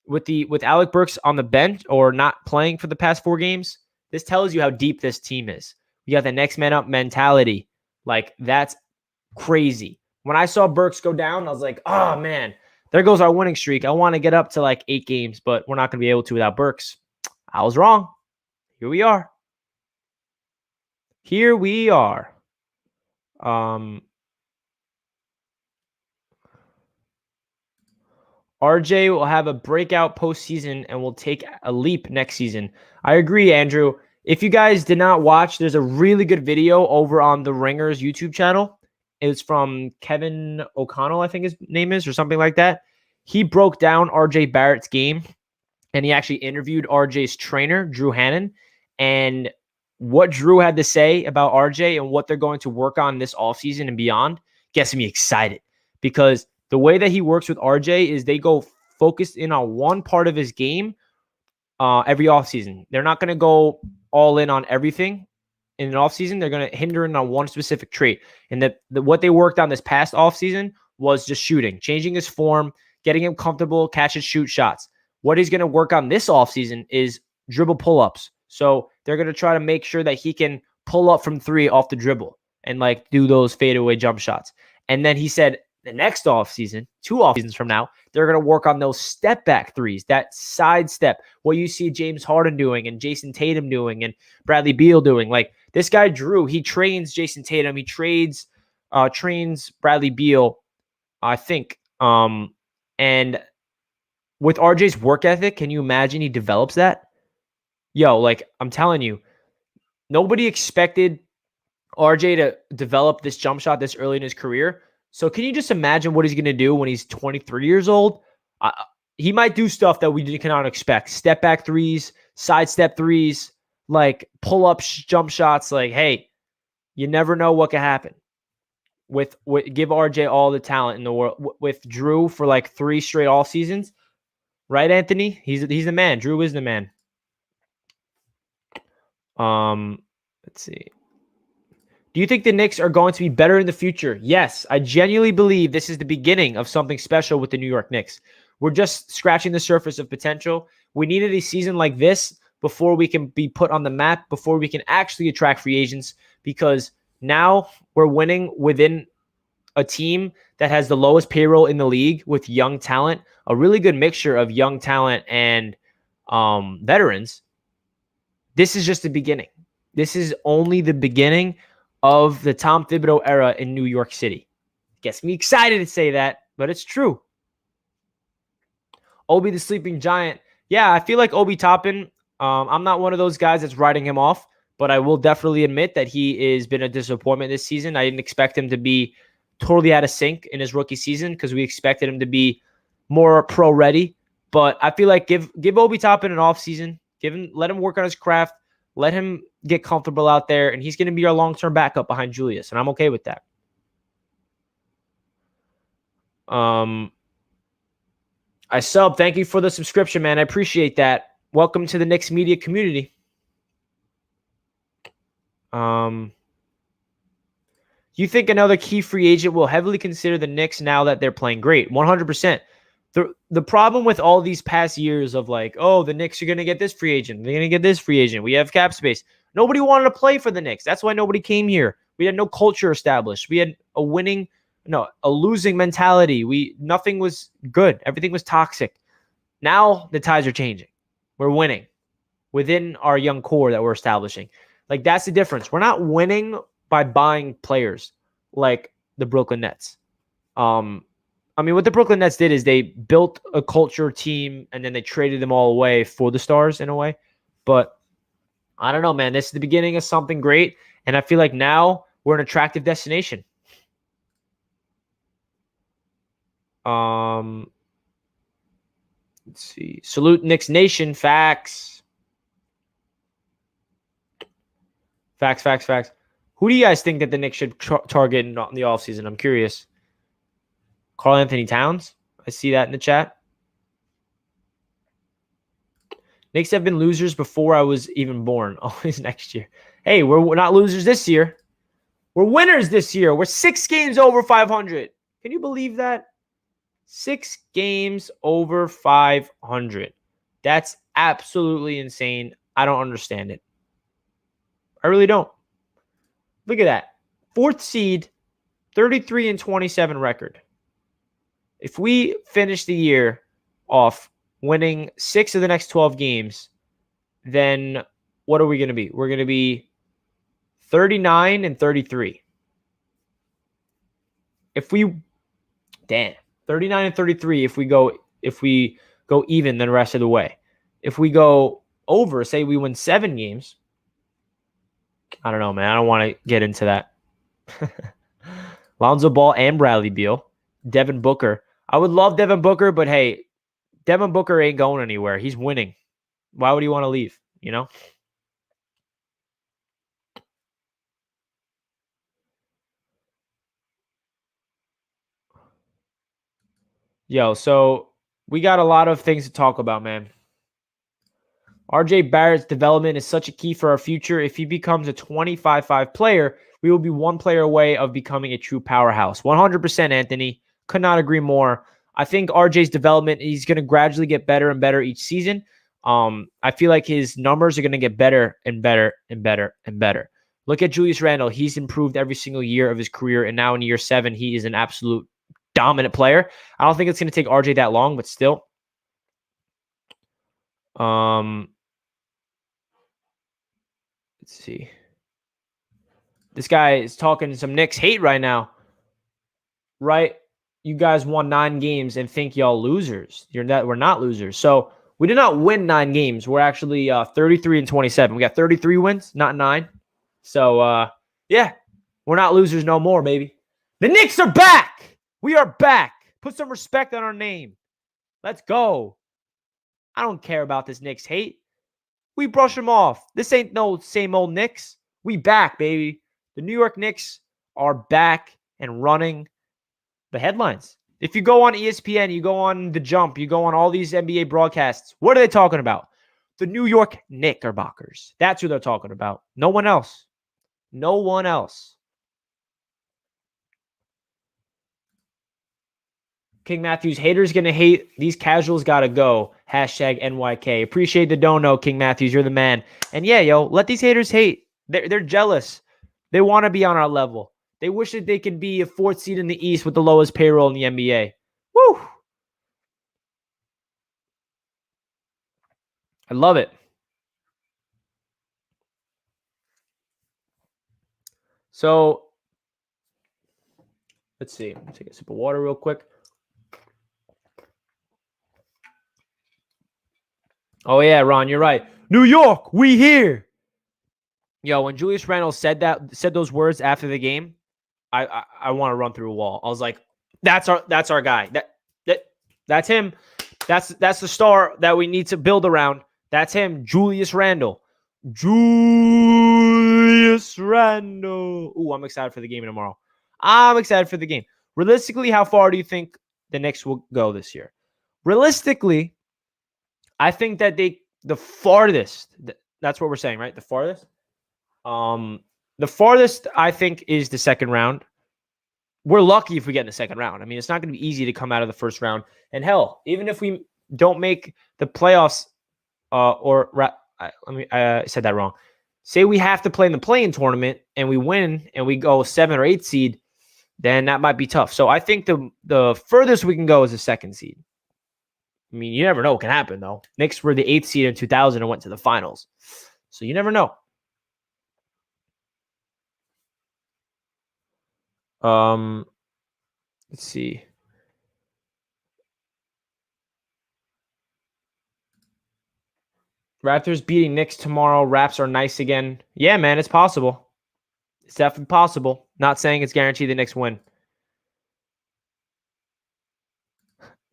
A: with Alec Burks on the bench or not playing for the past 4 games, this tells you how deep this team is. We got the next man up mentality. Like, that's crazy. When I saw Burks go down, I was like, oh, man, there goes our winning streak. I want to get up to like 8 games, but we're not going to be able to without Burks. I was wrong. Here we are. RJ will have a breakout postseason and will take a leap next season. I agree, Andrew. If you guys did not watch, there's a really good video over on the Ringers YouTube channel. It's from Kevin O'Connell, I think his name is, or something like that. He broke down RJ Barrett's game, and he actually interviewed RJ's trainer, Drew Hannon, and what Drew had to say about RJ and what they're going to work on this offseason and beyond gets me excited, because the way that he works with RJ is they go focused in on one part of his game every offseason. They're not going to go all in on everything in an offseason. They're going to hinder in on one specific trait. And what they worked on this past offseason was just shooting, changing his form, getting him comfortable, catch and shoot shots. What he's going to work on this offseason is dribble pull-ups. So they're going to try to make sure that he can pull up from 3 off the dribble and like do those fadeaway jump shots. And then he said, the next offseason, 2 offseasons from now, they're going to work on those step back threes, that side step, what you see James Harden doing and Jason Tatum doing and Bradley Beal doing. Like, this guy, Drew, he trains Jason Tatum. He trains Bradley Beal, I think. And with RJ's work ethic, can you imagine he develops that? Yo, like, I'm telling you, nobody expected RJ to develop this jump shot this early in his career. So can you just imagine what he's going to do when he's 23 years old? He might do stuff that we cannot expect. Step back threes, side step threes, like pull up jump shots. Like, hey, you never know what could happen. With give RJ all the talent in the world. With Drew for like 3 straight off seasons, right, Anthony? He's the man. Drew is the man. Let's see. Do you think the Knicks are going to be better in the future? Yes, I genuinely believe this is the beginning of something special with the New York Knicks. We're just scratching the surface of potential. We needed a season like this before we can be put on the map, before we can actually attract free agents, because now we're winning within a team that has the lowest payroll in the league with young talent, a really good mixture of young talent and veterans. This is just the beginning. This is only the beginning of the Tom Thibodeau era in New York City. Gets me excited to say that, but it's true. Obi the Sleeping Giant. Yeah, I feel like Obi Toppin, I'm not one of those guys that's writing him off, but I will definitely admit that he has been a disappointment this season. I didn't expect him to be totally out of sync in his rookie season because we expected him to be more pro ready. But I feel like give Obi Toppin an offseason. Let him work on his craft. Let him get comfortable out there, and he's going to be our long-term backup behind Julius, and I'm okay with that. I sub. Thank you for the subscription, man. I appreciate that. Welcome to the Knicks media community. You think another key free agent will heavily consider the Knicks now that they're playing great? 100%. The problem with all these past years of like, oh, the Knicks are going to get this free agent. They're going to get this free agent. We have cap space. Nobody wanted to play for the Knicks. That's why nobody came here. We had no culture established. We had a losing mentality. Nothing was good. Everything was toxic. Now the tides are changing. We're winning within our young core that we're establishing. Like, that's the difference. We're not winning by buying players like the Brooklyn Nets. What the Brooklyn Nets did is they built a culture team and then they traded them all away for the stars in a way. But I don't know, man. This is the beginning of something great. And I feel like now we're an attractive destination. Let's see. Salute Knicks Nation. Facts. Facts. Who do you guys think that the Knicks should target in the offseason? I'm curious. Karl Anthony Towns? I see that in the chat. Knicks have been losers before I was even born. Always next year. Hey, we're not losers this year. We're winners this year. We're 6 games over 500. Can you believe that? 6 games over 500. That's absolutely insane. I don't understand it. I really don't. Look at that. 4th seed, 33-27 record. If we finish the year off winning 6 of the next 12 games, then what are we going to be? We're going to be 39-33. 39-33 if we go even the rest of the way. If we go over, say we win 7 games, I don't know, man. I don't want to get into that. Lonzo Ball and Bradley Beal. Devin Booker. I would love Devin Booker, but hey, Devin Booker ain't going anywhere. He's winning. Why would he want to leave, Yo, so we got a lot of things to talk about, man. RJ Barrett's development is such a key for our future. If he becomes a 25-5 player, we will be one player away of becoming a true powerhouse. 100%, Anthony. Could not agree more. I think RJ's development, he's going to gradually get better and better each season. I feel like his numbers are going to get better and better and better and better. Look at Julius Randle. He's improved every single year of his career, and now in year 7, he is an absolute dominant player. I don't think it's going to take RJ that long, but still. Let's see. This guy is talking some Knicks hate right now. Right? You guys won 9 games and think y'all losers. We're not losers. So we did not win 9 games. We're actually 33-27. We got 33 wins, not 9. So yeah, we're not losers no more, baby. The Knicks are back. We are back. Put some respect on our name. Let's go. I don't care about this Knicks hate. We brush them off. This ain't no same old Knicks. We back, baby. The New York Knicks are back and running the headlines. If you go on ESPN, you go on The Jump, you go on all these NBA broadcasts, what are they talking about? The New York Knickerbockers. That's who they're talking about. No one else. No one else. King Matthews, haters going to hate. These casuals got to go. Hashtag NYK. Appreciate the dono, King Matthews. You're the man. And yeah, yo, let these haters hate. They're jealous. They want to be on our level. They wish that they could be a 4th seed in the East with the lowest payroll in the NBA. Woo! I love it. So, let's see. Let me take a sip of water real quick. Oh, yeah, Ron, you're right. New York, we here. Yo, when Julius Randle said those words after the game, I want to run through a wall. I was like, that's our guy. That's him. That's the star that we need to build around. That's him, Julius Randle. Julius Randle. Ooh, I'm excited for the game tomorrow. I'm excited for the game. Realistically, how far do you think the Knicks will go this year? Realistically, I think that the farthest, that's what we're saying, right? The farthest? The farthest, I think, is the second round. We're lucky if we get in the second round. I mean, it's not going to be easy to come out of the first round. And hell, even if we don't make the playoffs, I said that wrong. Say we have to play in the play-in tournament and we win and we go 7 or 8 seed, then that might be tough. So I think the furthest we can go is a 2nd seed. I mean, you never know what can happen, though. Knicks were the 8th seed in 2000 and went to the finals. So you never know. Let's see. Raptors beating Knicks tomorrow. Raps are nice again. Yeah, man, it's possible. It's definitely possible. Not saying it's guaranteed the Knicks win.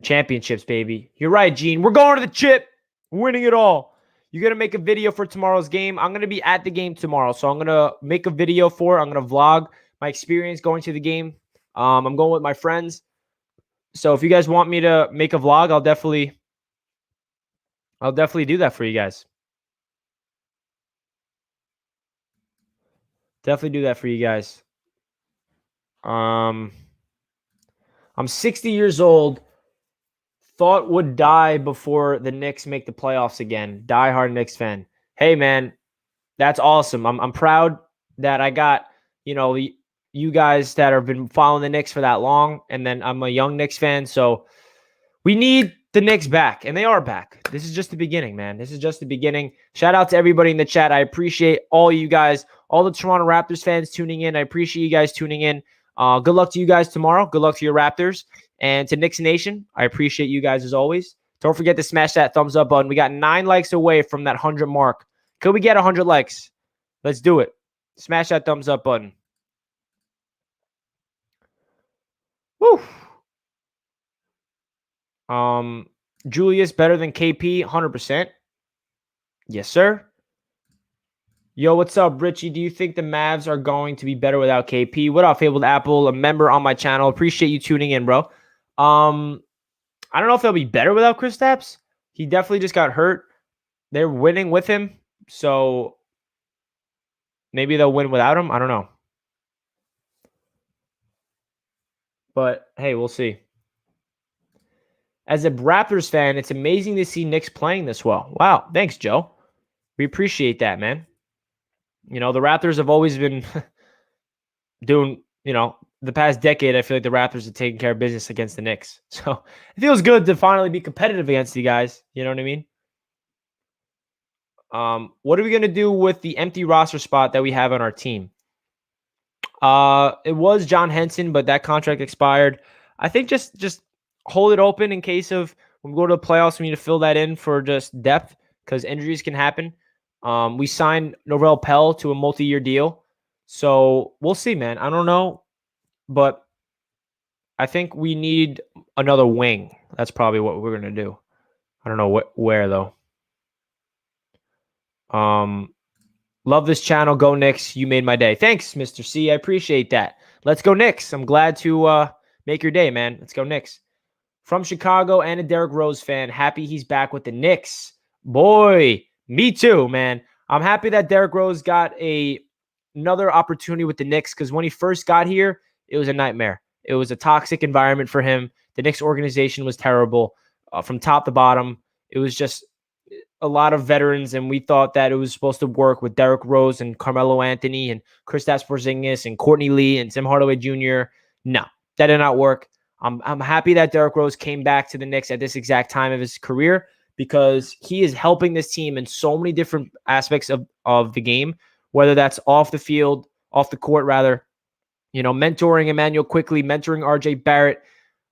A: Championships, baby. You're right, Gene. We're going to the chip. We're winning it all. You're going to make a video for tomorrow's game. I'm going to be at the game tomorrow, so I'm going to make a video for it. I'm going to vlog my experience going to the game. I'm going with my friends. So if you guys want me to make a vlog, I'll definitely do that for you guys. Definitely do that for you guys. I'm 60 years old. Thought would die before the Knicks make the playoffs again. Diehard Knicks fan. Hey, man, that's awesome. I'm proud that I got, you guys that have been following the Knicks for that long, and then I'm a young Knicks fan, so we need the Knicks back, and they are back. This is just the beginning, man. This is just the beginning. Shout out to everybody in the chat. I appreciate all you guys, all the Toronto Raptors fans tuning in. I appreciate you guys tuning in. Good luck to you guys tomorrow. Good luck to your Raptors. And to Knicks Nation, I appreciate you guys as always. Don't forget to smash that thumbs up button. We got 9 likes away from that 100 mark. Could we get 100 likes? Let's do it. Smash that thumbs up button. Woo. Julius better than KP, 100%. Yes, sir. Yo, what's up, Richie? Do you think the Mavs are going to be better without KP? What up, Fabled Apple? A member on my channel. Appreciate you tuning in, bro. I don't know if they'll be better without Kristaps. He definitely just got hurt. They're winning with him, so maybe they'll win without him. I don't know. But, hey, we'll see. As a Raptors fan, it's amazing to see Knicks playing this well. Wow. Thanks, Joe. We appreciate that, man. The Raptors have always been doing, the past decade, I feel like the Raptors are taking care of business against the Knicks. So it feels good to finally be competitive against you guys. You know what I mean? What are we going to do with the empty roster spot that we have on our team? It was John Henson, but that contract expired. I think just hold it open in case of when we go to the playoffs, we need to fill that in for just depth because injuries can happen. We signed Norvel Pell to a multi-year deal. So we'll see, man. I don't know, but I think we need another wing. That's probably what we're going to do. I don't know where, though. Love this channel. Go Knicks. You made my day. Thanks, Mr. C. I appreciate that. Let's go Knicks. I'm glad to make your day, man. Let's go Knicks. From Chicago and a Derrick Rose fan. Happy he's back with the Knicks. Boy, me too, man. I'm happy that Derrick Rose got another opportunity with the Knicks because when he first got here, it was a nightmare. It was a toxic environment for him. The Knicks organization was terrible from top to bottom. It was just a lot of veterans, and we thought that it was supposed to work with Derrick Rose and Carmelo Anthony and Kristaps Porzingis and Courtney Lee and Tim Hardaway Jr. No, that did not work. I'm happy that Derrick Rose came back to the Knicks at this exact time of his career because he is helping this team in so many different aspects of the game, whether that's off the field, off the court rather, mentoring Emmanuel Quickley, mentoring RJ Barrett,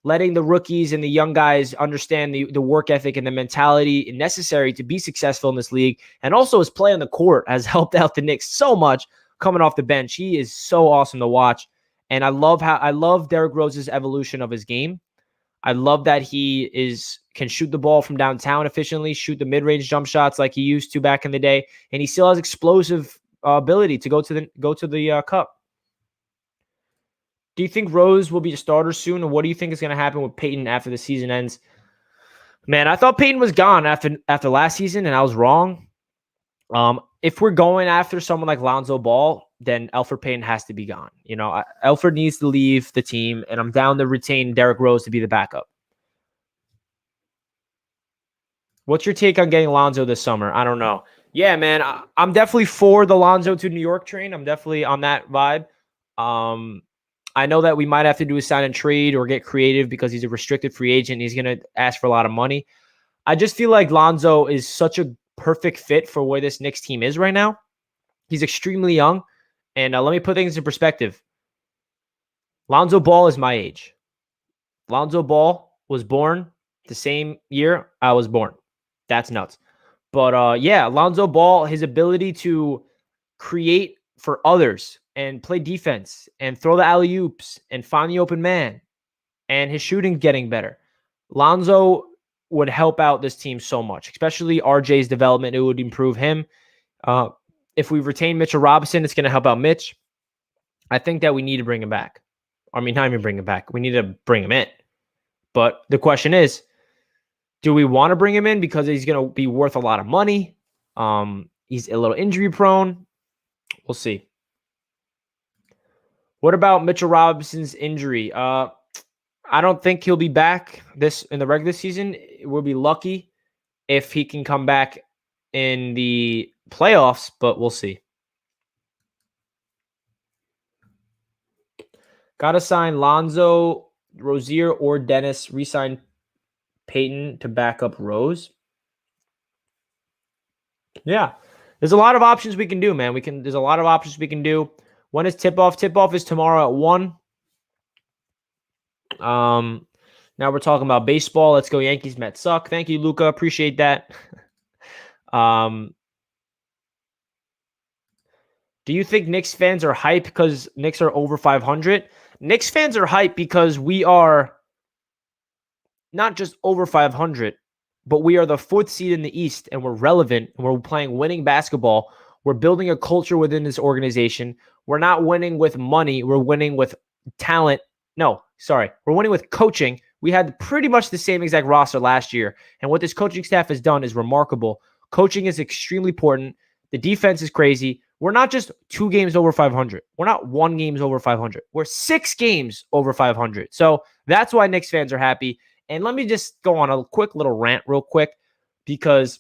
A: letting the rookies and the young guys understand the work ethic and the mentality necessary to be successful in this league. And also his play on the court has helped out the Knicks so much coming off the bench. He is so awesome to watch. And I love Derrick Rose's evolution of his game. I love that he can shoot the ball from downtown efficiently, shoot the mid-range jump shots like he used to back in the day, and he still has explosive ability to go to the cup. Do you think Rose will be a starter soon, and what do you think is going to happen with Payton after the season ends? Man, I thought Payton was gone after last season, and I was wrong. If we're going after someone like Lonzo Ball, then Elfrid Payton has to be gone. Elfrid needs to leave the team, and I'm down to retain Derrick Rose to be the backup. What's your take on getting Lonzo this summer? I don't know. Yeah, man, I'm definitely for the Lonzo to New York train. I'm definitely on that vibe. I know that we might have to do a sign and trade or get creative because he's a restricted free agent. He's going to ask for a lot of money. I just feel like Lonzo is such a perfect fit for where this Knicks team is right now. He's extremely young. And let me put things in perspective. Lonzo Ball is my age. Lonzo Ball was born the same year I was born. That's nuts. But yeah, Lonzo Ball, his ability to create for others and play defense and throw the alley-oops and find the open man, and his shooting getting better. Lonzo would help out this team so much, especially RJ's development. It would improve him. If we retain Mitchell Robinson, it's going to help out Mitch. I think that we need to bring him back. I mean, not even bring him back. We need to bring him in. But the question is, do we want to bring him in because he's going to be worth a lot of money? He's a little injury prone. We'll see. What about Mitchell Robinson's injury? I don't think he'll be back in the regular season. We'll be lucky if he can come back in the playoffs, but we'll see. Got to sign Lonzo, Rozier, or Dennis. Resign Payton to back up Rose. Yeah. There's a lot of options we can do, man. There's a lot of options we can do. When is tip-off? Tip-off is tomorrow at 1. Now we're talking about baseball. Let's go Yankees. Mets suck. Thank you, Luca. Appreciate that. Do you think Knicks fans are hyped because Knicks are over 500? Knicks fans are hyped because we are not just over 500, but we are the 4th seed in the East, and we're relevant, and we're playing winning basketball. We're building a culture within this organization. We're not winning with money. We're winning with talent. No, sorry. We're winning with coaching. We had pretty much the same exact roster last year, and what this coaching staff has done is remarkable. Coaching is extremely important. The defense is crazy. We're not just 2 games over 500. We're not 1 game over 500. We're 6 games over 500. So that's why Knicks fans are happy. And let me just go on a quick little rant real quick, because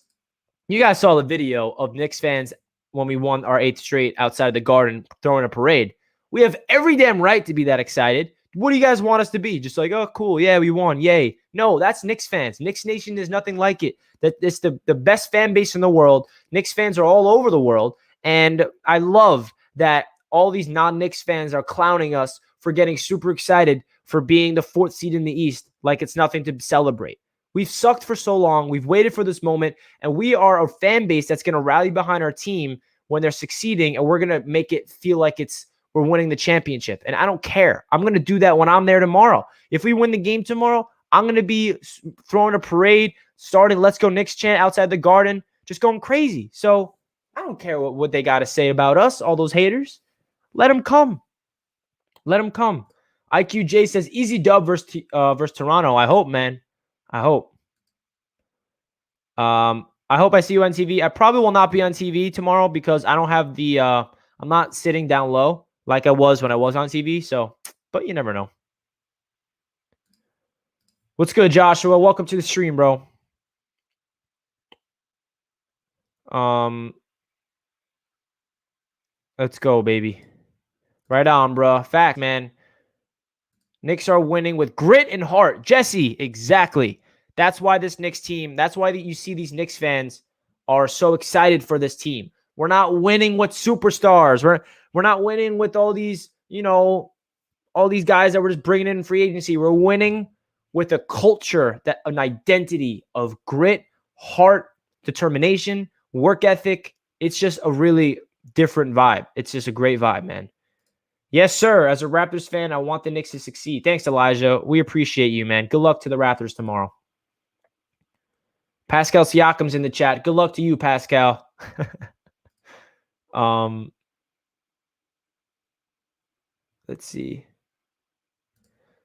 A: you guys saw the video of Knicks fans when we won our 8th straight outside the Garden throwing a parade. We have every damn right to be that excited. What do you guys want us to be? Just like, oh, cool. Yeah, we won. Yay. No, that's Knicks fans. Knicks Nation is nothing like it. It's the best fan base in the world. Knicks fans are all over the world. And I love that all these non-Knicks fans are clowning us for getting super excited for being the 4th seed in the East like it's nothing to celebrate. We've sucked for so long. We've waited for this moment, and we are a fan base that's going to rally behind our team when they're succeeding, and we're going to make it feel like we're winning the championship. And I don't care. I'm going to do that when I'm there tomorrow. If we win the game tomorrow, I'm going to be throwing a parade, starting Let's Go Knicks chant outside the Garden, just going crazy. So I don't care what they got to say about us, all those haters. Let them come. Let them come. IQJ says, easy dub versus Toronto. I hope, man. I hope. I hope I see you on TV. I probably will not be on TV tomorrow because I don't have I'm not sitting down low like I was when I was on TV. So, but you never know. What's good, Joshua? Welcome to the stream, bro. Let's go, baby. Right on, bro. Fact, man. Knicks are winning with grit and heart. Jesse, exactly. That's why this Knicks team, that's why you see these Knicks fans are so excited for this team. We're not winning with superstars. We're not winning with all these, all these guys that we're just bringing in free agency. We're winning with a culture, an identity of grit, heart, determination, work ethic. It's just a really different vibe. It's just a great vibe, man. Yes, sir. As a Raptors fan, I want the Knicks to succeed. Thanks, Elijah. We appreciate you, man. Good luck to the Raptors tomorrow. Pascal Siakam's in the chat. Good luck to you, Pascal. Let's see.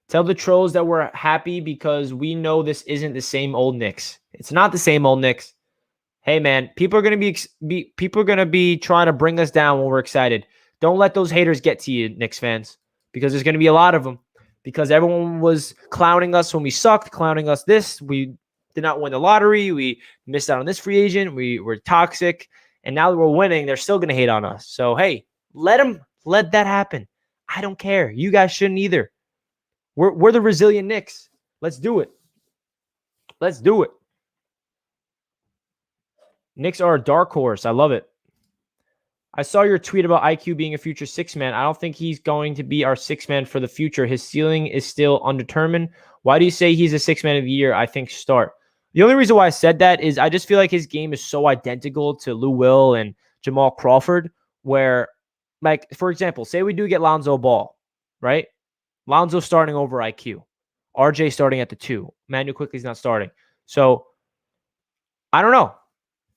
A: Tell the trolls that we're happy because we know this isn't the same old Knicks. It's not the same old Knicks. Hey, man, people are gonna be trying to bring us down when we're excited. Don't let those haters get to you, Knicks fans, because there's gonna be a lot of them. Because everyone was clowning us when we sucked, clowning us this. We did not win the lottery. We missed out on this free agent. We were toxic, and now that we're winning, they're still gonna hate on us. So hey, let that happen. I don't care. You guys shouldn't either. We're the resilient Knicks. Let's do it. Let's do it. Knicks are a dark horse. I love it. I saw your tweet about IQ being a future six-man. I don't think he's going to be our six-man for the future. His ceiling is still undetermined. Why do you say he's a six-man of the year? I think start. The only reason why I said that is I just feel like his game is so identical to Lou Will and Jamal Crawford, where, like, for example, say we do get Lonzo Ball, right? Lonzo starting over IQ. RJ starting at the 2. Emmanuel Quickley's not starting. So, I don't know.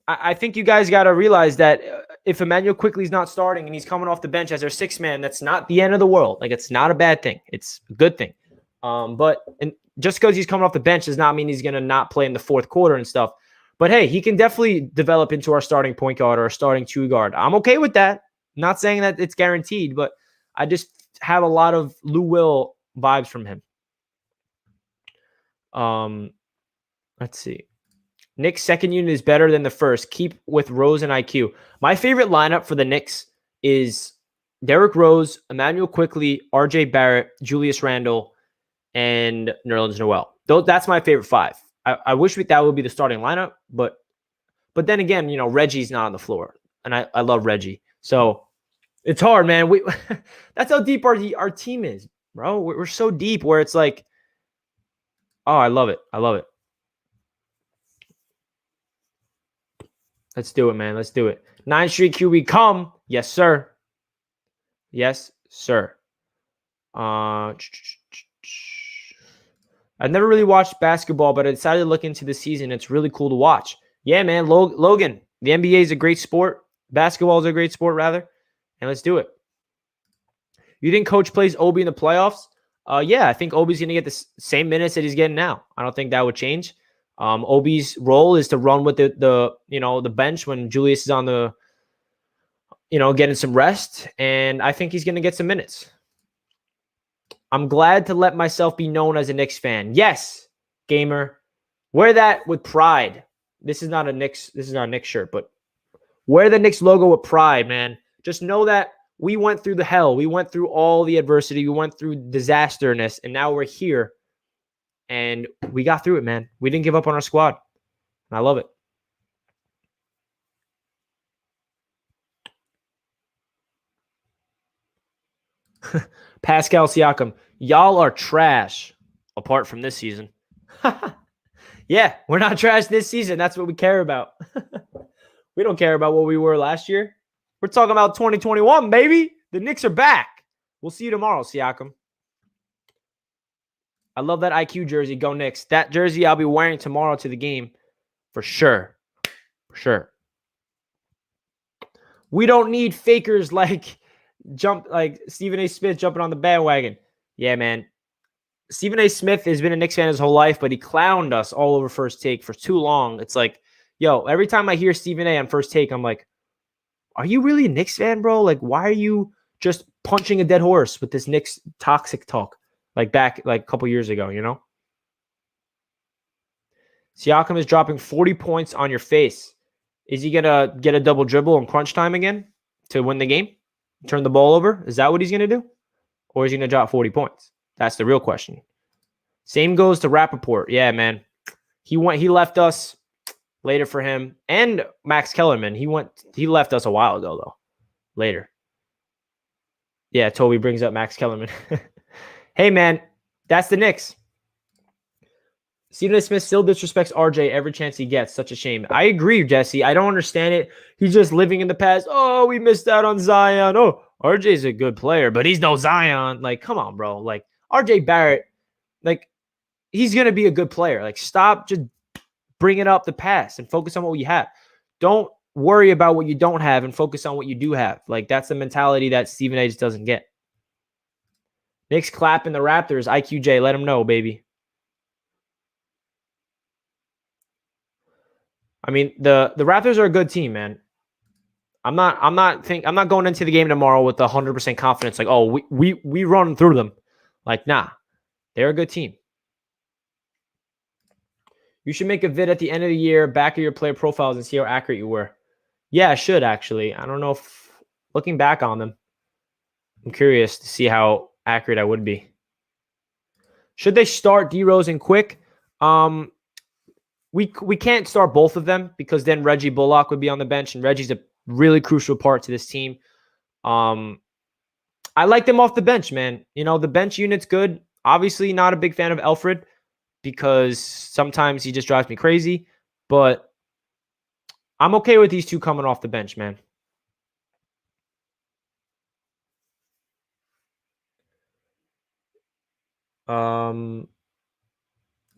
A: I think you guys got to realize that if Emmanuel Quickley's not starting and he's coming off the bench as our sixth man, that's not the end of the world. Like, it's not a bad thing. It's a good thing. But just because he's coming off the bench does not mean he's going to not play in the fourth quarter and stuff. But, hey, he can definitely develop into our starting point guard or starting two guard. I'm okay with that. Not saying that it's guaranteed, but I just have a lot of Lou Will vibes from him. Let's see. Knicks' second unit is better than the first. Keep with Rose and IQ. My favorite lineup for the Knicks is Derrick Rose, Emmanuel Quickley, RJ Barrett, Julius Randle, and Nerlens Noel. That's my favorite five. I wish that would be the starting lineup, but then again, Reggie's not on the floor, and I love Reggie. So it's hard, man. That's how deep our team is, bro. We're so deep where it's like, oh, I love it. I love it. Let's do it, man. Let's do it. 9th Street QB come. Yes, sir. Yes, sir. I've never really watched basketball, but I decided to look into the season. It's really cool to watch. Yeah, man. Logan, the NBA is a great sport. Basketball is a great sport, rather. And let's do it. You think Coach plays Obi in the playoffs? Yeah, I think Obi's going to get the same minutes that he's getting now. I don't think that would change. Obi's role is to run with the bench when Julius is on the, getting some rest. And I think he's going to get some minutes. I'm glad to let myself be known as a Knicks fan. Yes, gamer. Wear that with pride. This is not a Knicks shirt, but wear the Knicks logo with pride, man. Just know that we went through the hell. We went through all the adversity. We went through disasterness, and now we're here. And we got through it, man. We didn't give up on our squad. And I love it. Pascal Siakam, y'all are trash apart from this season. Yeah, we're not trash this season. That's what we care about. We don't care about what we were last year. We're talking about 2021, baby. The Knicks are back. We'll see you tomorrow, Siakam. I love that IQ jersey. Go Knicks. That jersey I'll be wearing tomorrow to the game for sure. For sure. We don't need fakers like Stephen A. Smith jumping on the bandwagon. Yeah, man. Stephen A. Smith has been a Knicks fan his whole life, but he clowned us all over First Take for too long. It's like, yo, every time I hear Stephen A. on First Take, I'm like, are you really a Knicks fan, bro? Like, why are you just punching a dead horse with this Knicks toxic talk? Back a couple years ago, Siakam is dropping 40 points on your face. Is he going to get a double dribble in crunch time again to win the game? Turn the ball over? Is that what he's going to do? Or is he going to drop 40 points? That's the real question. Same goes to Rappaport. Yeah, man. He left us. Later for him. And Max Kellerman. He left us a while ago, though. Later. Yeah, Toby brings up Max Kellerman. Hey, man. That's the Knicks. Stephen A. Smith still disrespects RJ every chance he gets. Such a shame. I agree, Jesse. I don't understand it. He's just living in the past. Oh, we missed out on Zion. Oh, RJ's a good player, but he's no Zion. Like, come on, bro. Like, RJ Barrett, like, he's going to be a good player. Like, stop just bringing up the past and focus on what you have. Don't worry about what you don't have and focus on what you do have. Like, that's the mentality that Stephen A. just doesn't get. Knicks clapping the Raptors. IQJ, let them know, baby. I mean, the Raptors are a good team, man. I'm not going into the game tomorrow with 100% confidence. Like, oh, we run through them. Like, nah, they're a good team. You should make a vid at the end of the year, back of your player profiles, and see how accurate you were. Yeah, I should actually. I don't know if looking back on them, I'm curious to see how accurate I would be. Should they start D Rose and Quick? We can't start both of them because then Reggie Bullock would be on the bench, and Reggie's a really crucial part to this team. I like them off the bench, man. You know, the bench unit's good. Obviously, not a big fan of Alfred because sometimes he just drives me crazy, but I'm okay with these two coming off the bench, man.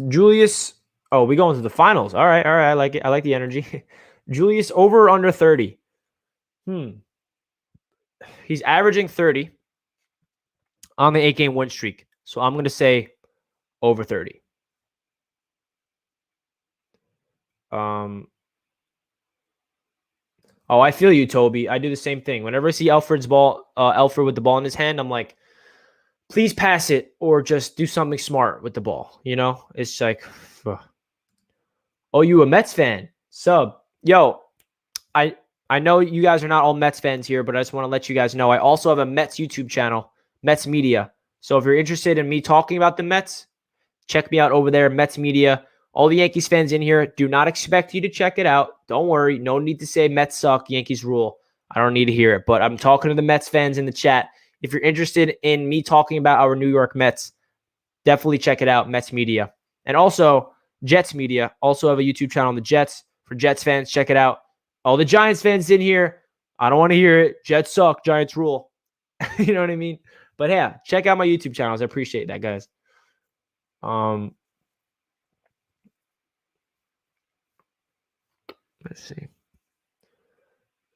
A: Julius. Oh, we go into the finals. All right. I like it. I like the energy. Julius over or under 30. He's averaging 30 on the 8-game win streak. So I'm going to say over 30. Oh, I feel you, Toby. I do the same thing. Whenever I see Alfred with the ball in his hand, I'm like, please pass it or just do something smart with the ball. You know, it's like, ugh. Oh, you a Mets fan? Sub. Yo, I know you guys are not all Mets fans here, but I just want to let you guys know I also have a Mets YouTube channel, Mets Media. So if you're interested in me talking about the Mets, check me out over there, Mets Media. All the Yankees fans in here, do not expect you to check it out. Don't worry. No need to say Mets suck, Yankees rule. I don't need to hear it, but I'm talking to the Mets fans in the chat. If you're interested in me talking about our New York Mets, definitely check it out, Mets Media. And also, Jets Media also have a YouTube channel on the Jets. For Jets fans, check it out. All the Giants fans in here, I don't want to hear it. Jets suck, Giants rule. You know what I mean? But yeah, check out my YouTube channels. I appreciate that, guys. Let's see.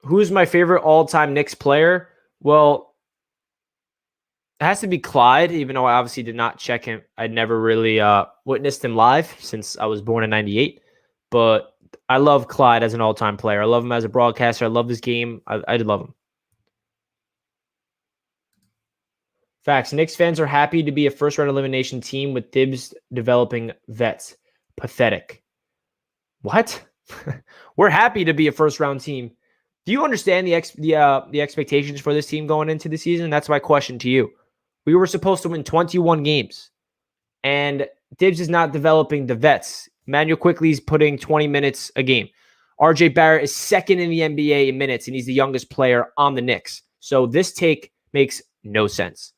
A: Who's my favorite all-time Knicks player? Well, it has to be Clyde, even though I obviously did not check him. I'd never really witnessed him live since I was born in 98. But I love Clyde as an all-time player. I love him as a broadcaster. I love his game. I love him. Facts. Knicks fans are happy to be a first-round elimination team with Thibs developing vets. Pathetic. What? We're happy to be a first-round team. Do you understand the expectations for this team going into the season? That's my question to you. We were supposed to win 21 games, and Thibs is not developing the vets. Emmanuel Quickley is putting 20 minutes a game. RJ Barrett is second in the NBA in minutes, and he's the youngest player on the Knicks. So this take makes no sense.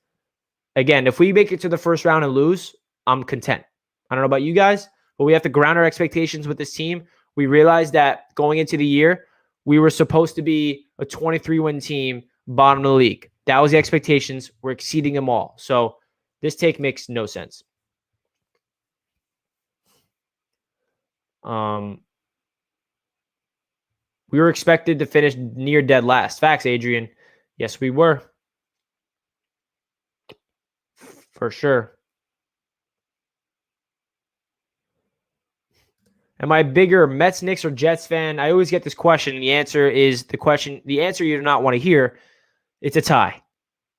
A: Again, if we make it to the first round and lose, I'm content. I don't know about you guys, but we have to ground our expectations with this team. We realized that going into the year, we were supposed to be a 23-win team, bottom of the league. That was the expectations. We're exceeding them all. So this take makes no sense. We were expected to finish near dead last. Facts, Adrian. Yes, we were. For sure. Am I bigger Mets, Knicks, or Jets fan? I always get this question. The answer you do not want to hear. It's a tie.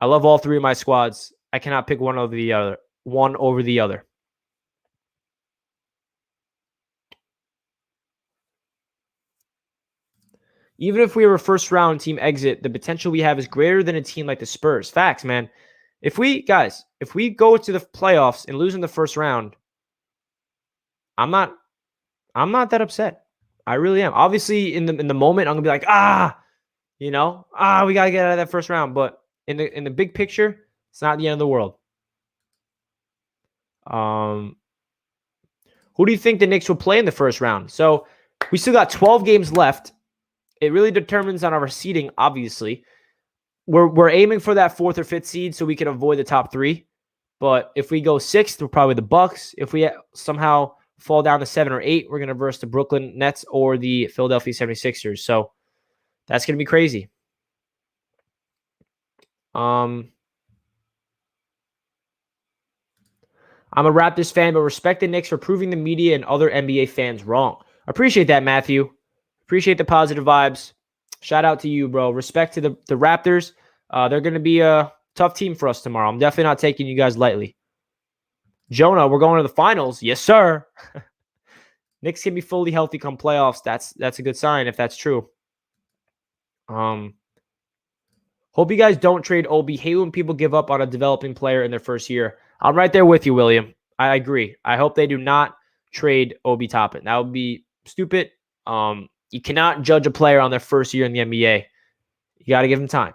A: I love all three of my squads. I cannot pick one over the other. Even if we were a first-round team exit, the potential we have is greater than a team like the Spurs. Facts, man. If we go to the playoffs and lose in the first round, I'm not that upset. I really am. Obviously, in the moment, I'm gonna be like, we gotta get out of that first round. But in the big picture, it's not the end of the world. Who do you think the Knicks will play in the first round? So we still got 12 games left. It really determines on our seeding, obviously. We're aiming for that 4th or 5th seed so we can avoid the top 3. But if we go 6th, we're probably the Bucks. If we somehow fall down to 7 or 8, we're going to verse the Brooklyn Nets or the Philadelphia 76ers. So that's going to be crazy. I'm a Raptors fan, but respect the Knicks for proving the media and other NBA fans wrong. Appreciate that, Matthew. Appreciate the positive vibes. Shout out to you, bro. Respect to the Raptors. They're going to be a tough team for us tomorrow. I'm definitely not taking you guys lightly. Jonah, we're going to the finals. Yes, sir. Knicks can be fully healthy come playoffs. That's a good sign if that's true. Hope you guys don't trade Obi. Hate when people give up on a developing player in their first year. I'm right there with you, William. I agree. I hope they do not trade Obi Toppin. That would be stupid. You cannot judge a player on their first year in the NBA. You got to give them time.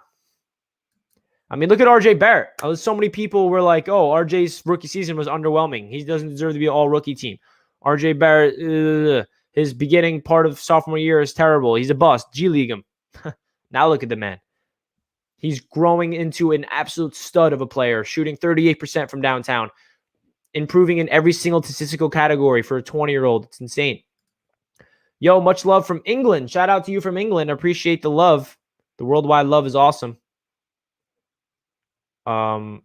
A: I mean, look at RJ Barrett. So many people were like, oh, RJ's rookie season was underwhelming. He doesn't deserve to be an all-rookie team. RJ Barrett, his beginning part of sophomore year is terrible. He's a bust. G League him. Now look at the man. He's growing into an absolute stud of a player, shooting 38% from downtown, improving in every single statistical category for a 20-year-old. It's insane. Yo, much love from England. Shout out to you from England. I appreciate the love. The worldwide love is awesome. RJ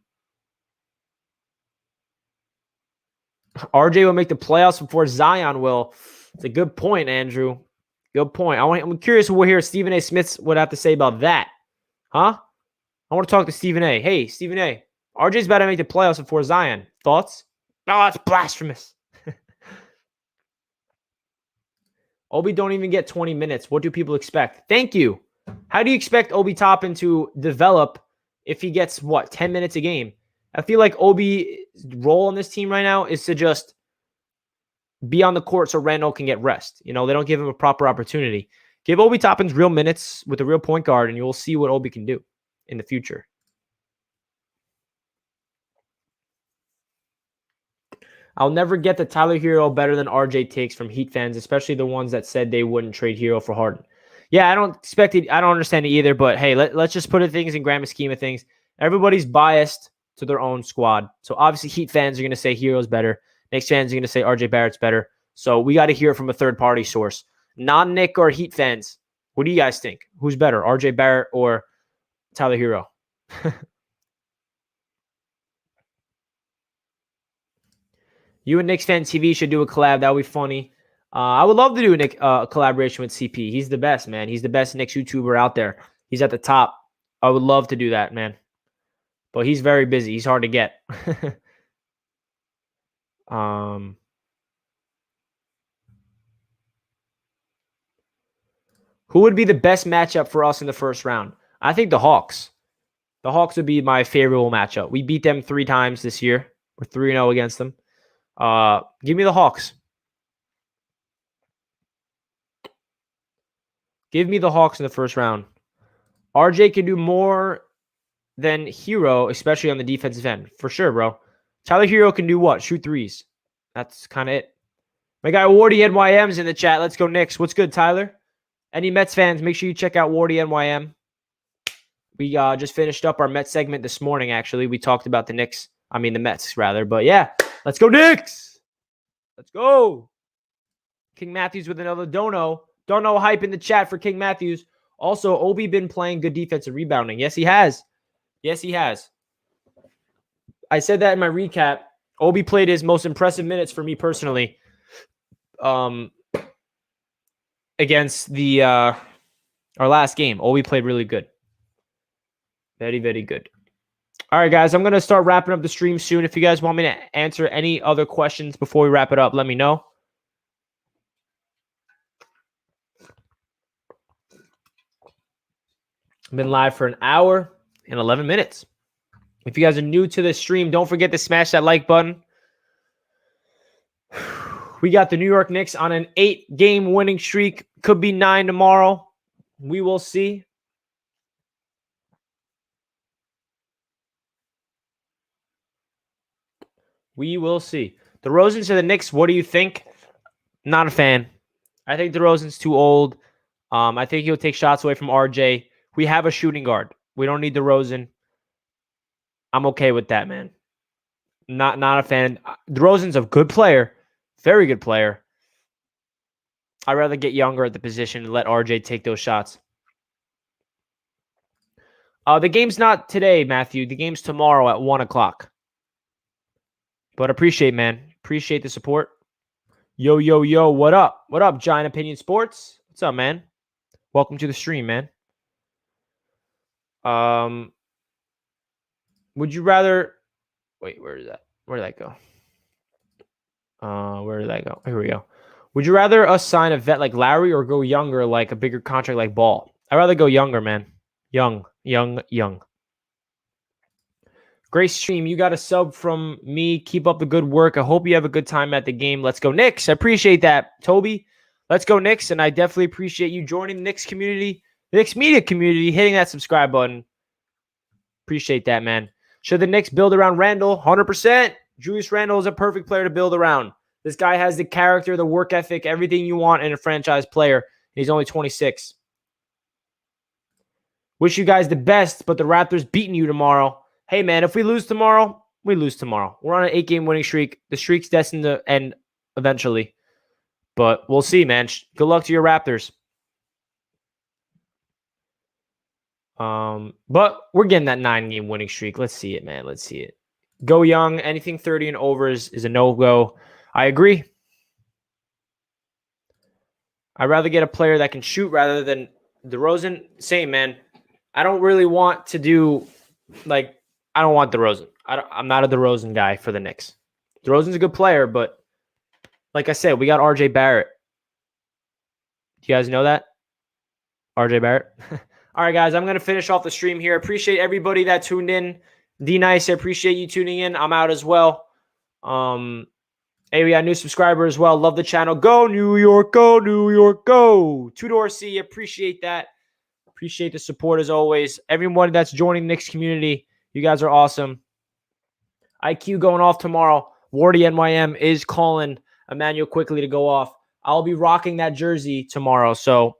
A: will make the playoffs before Zion will. It's a good point, Andrew. Good point. I'm curious what here Stephen A. Smith would have to say about that. Huh? I want to talk to Stephen A. Hey, Stephen A. RJ's about to make the playoffs before Zion. Thoughts? Oh, that's blasphemous. Obi don't even get 20 minutes. What do people expect? Thank you. How do you expect Obi Toppin to develop if he gets, 10 minutes a game? I feel like Obi's role on this team right now is to just be on the court so Randle can get rest. They don't give him a proper opportunity. Give Obi Toppin's real minutes with a real point guard, and you'll see what Obi can do in the future. I'll never get the Tyler Herro better than RJ takes from Heat fans, especially the ones that said they wouldn't trade Herro for Harden. Yeah, I don't expect it. I don't understand it either, but hey, let's just put things in grand scheme of things. Everybody's biased to their own squad. So obviously Heat fans are going to say Herro's better. Knicks fans are going to say RJ Barrett's better. So we got to hear it from a third-party source. Non-Knick or Heat fans, what do you guys think? Who's better, RJ Barrett or Tyler Herro? You and Knicks Fan TV should do a collab. That would be funny. I would love to do a collaboration with CP. He's the best, man. He's the best Knicks YouTuber out there. He's at the top. I would love to do that, man. But he's very busy. He's hard to get. Who would be the best matchup for us in the first round? I think the Hawks. The Hawks would be my favorable matchup. We beat them 3 times this year. We're 3-0 against them. Give me the Hawks. Give me the Hawks in the first round. RJ can do more than Herro, especially on the defensive end. For sure, bro. Tyler Herro can do what? Shoot threes. That's kind of it. My guy Wardy NYM's in the chat. Let's go Knicks. What's good, Tyler? Any Mets fans, make sure you check out Wardy NYM. We just finished up our Mets segment this morning, actually. We talked about the Mets, rather. But yeah, let's go Knicks. Let's go. King Matthews with another dono. Dono hype in the chat for King Matthews. Also, Obi been playing good defensive rebounding. Yes, he has. Yes, he has. I said that in my recap. Obi played his most impressive minutes for me personally. Against the our last game. Obi played really good. Very, very good. All right, guys. I'm going to start wrapping up the stream soon. If you guys want me to answer any other questions before we wrap it up, let me know. I've been live for an hour and 11 minutes. If you guys are new to the stream, don't forget to smash that like button. We got the New York Knicks on an 8-game winning streak. Could be 9 tomorrow. We will see. We will see. DeRozan to the Knicks, what do you think? Not a fan. I think DeRozan's too old. I think he'll take shots away from RJ. We have a shooting guard. We don't need DeRozan. I'm okay with that, man. Not a fan. DeRozan's a good player. Very good player. I'd rather get younger at the position and let RJ take those shots. The game's not today, Matthew. The game's tomorrow at 1 o'clock. But appreciate, man. Appreciate the support. Yo, yo, yo. What up? What up, Giant Opinion Sports? What's up, man? Welcome to the stream, man. Would you rather... Wait, where is that? Where did that go? Where did that go? Here we go. Would you rather us sign a vet like Larry or go younger, like a bigger contract like Ball? I'd rather go younger, man. Young. Great stream. You got a sub from me. Keep up the good work. I hope you have a good time at the game. Let's go Knicks. I appreciate that, Toby. Let's go Knicks, and I definitely appreciate you joining the Knicks community, the Knicks media community, hitting that subscribe button. Appreciate that, man. Should the Knicks build around Randle? 100%. Julius Randle is a perfect player to build around. This guy has the character, the work ethic, everything you want in a franchise player. He's only 26. Wish you guys the best, but the Raptors beating you tomorrow. Hey, man, if we lose tomorrow, we lose tomorrow. We're on an 8-game winning streak. The streak's destined to end eventually. But we'll see, man. Good luck to your Raptors. But we're getting that 9-game winning streak. Let's see it, man. Let's see it. Go young. Anything 30 and over is a no-go. I agree. I'd rather get a player that can shoot rather than DeRozan. Same, man. I don't really want to do, like, I don't want DeRozan. I'm not a DeRozan guy for the Knicks. DeRozan's a good player, but like I said, we got RJ Barrett. Do you guys know that? RJ Barrett. All right, guys, I'm going to finish off the stream here. Appreciate everybody that tuned in. D-Nice, I appreciate you tuning in. I'm out as well. Hey, we got a new subscriber as well. Love the channel. Go, New York. Go, New York. Go. Tudor C, appreciate that. Appreciate the support as always. Everyone that's joining the Knicks community, you guys are awesome. IQ going off tomorrow. Wardy NYM is calling Emmanuel Quickley to go off. I'll be rocking that jersey tomorrow, so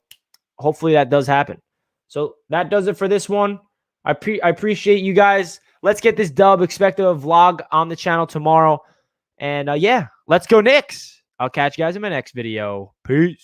A: hopefully that does happen. So that does it for this one. I appreciate you guys. Let's get this dub. Expect a vlog on the channel tomorrow. And yeah, let's go Knicks. I'll catch you guys in my next video. Peace.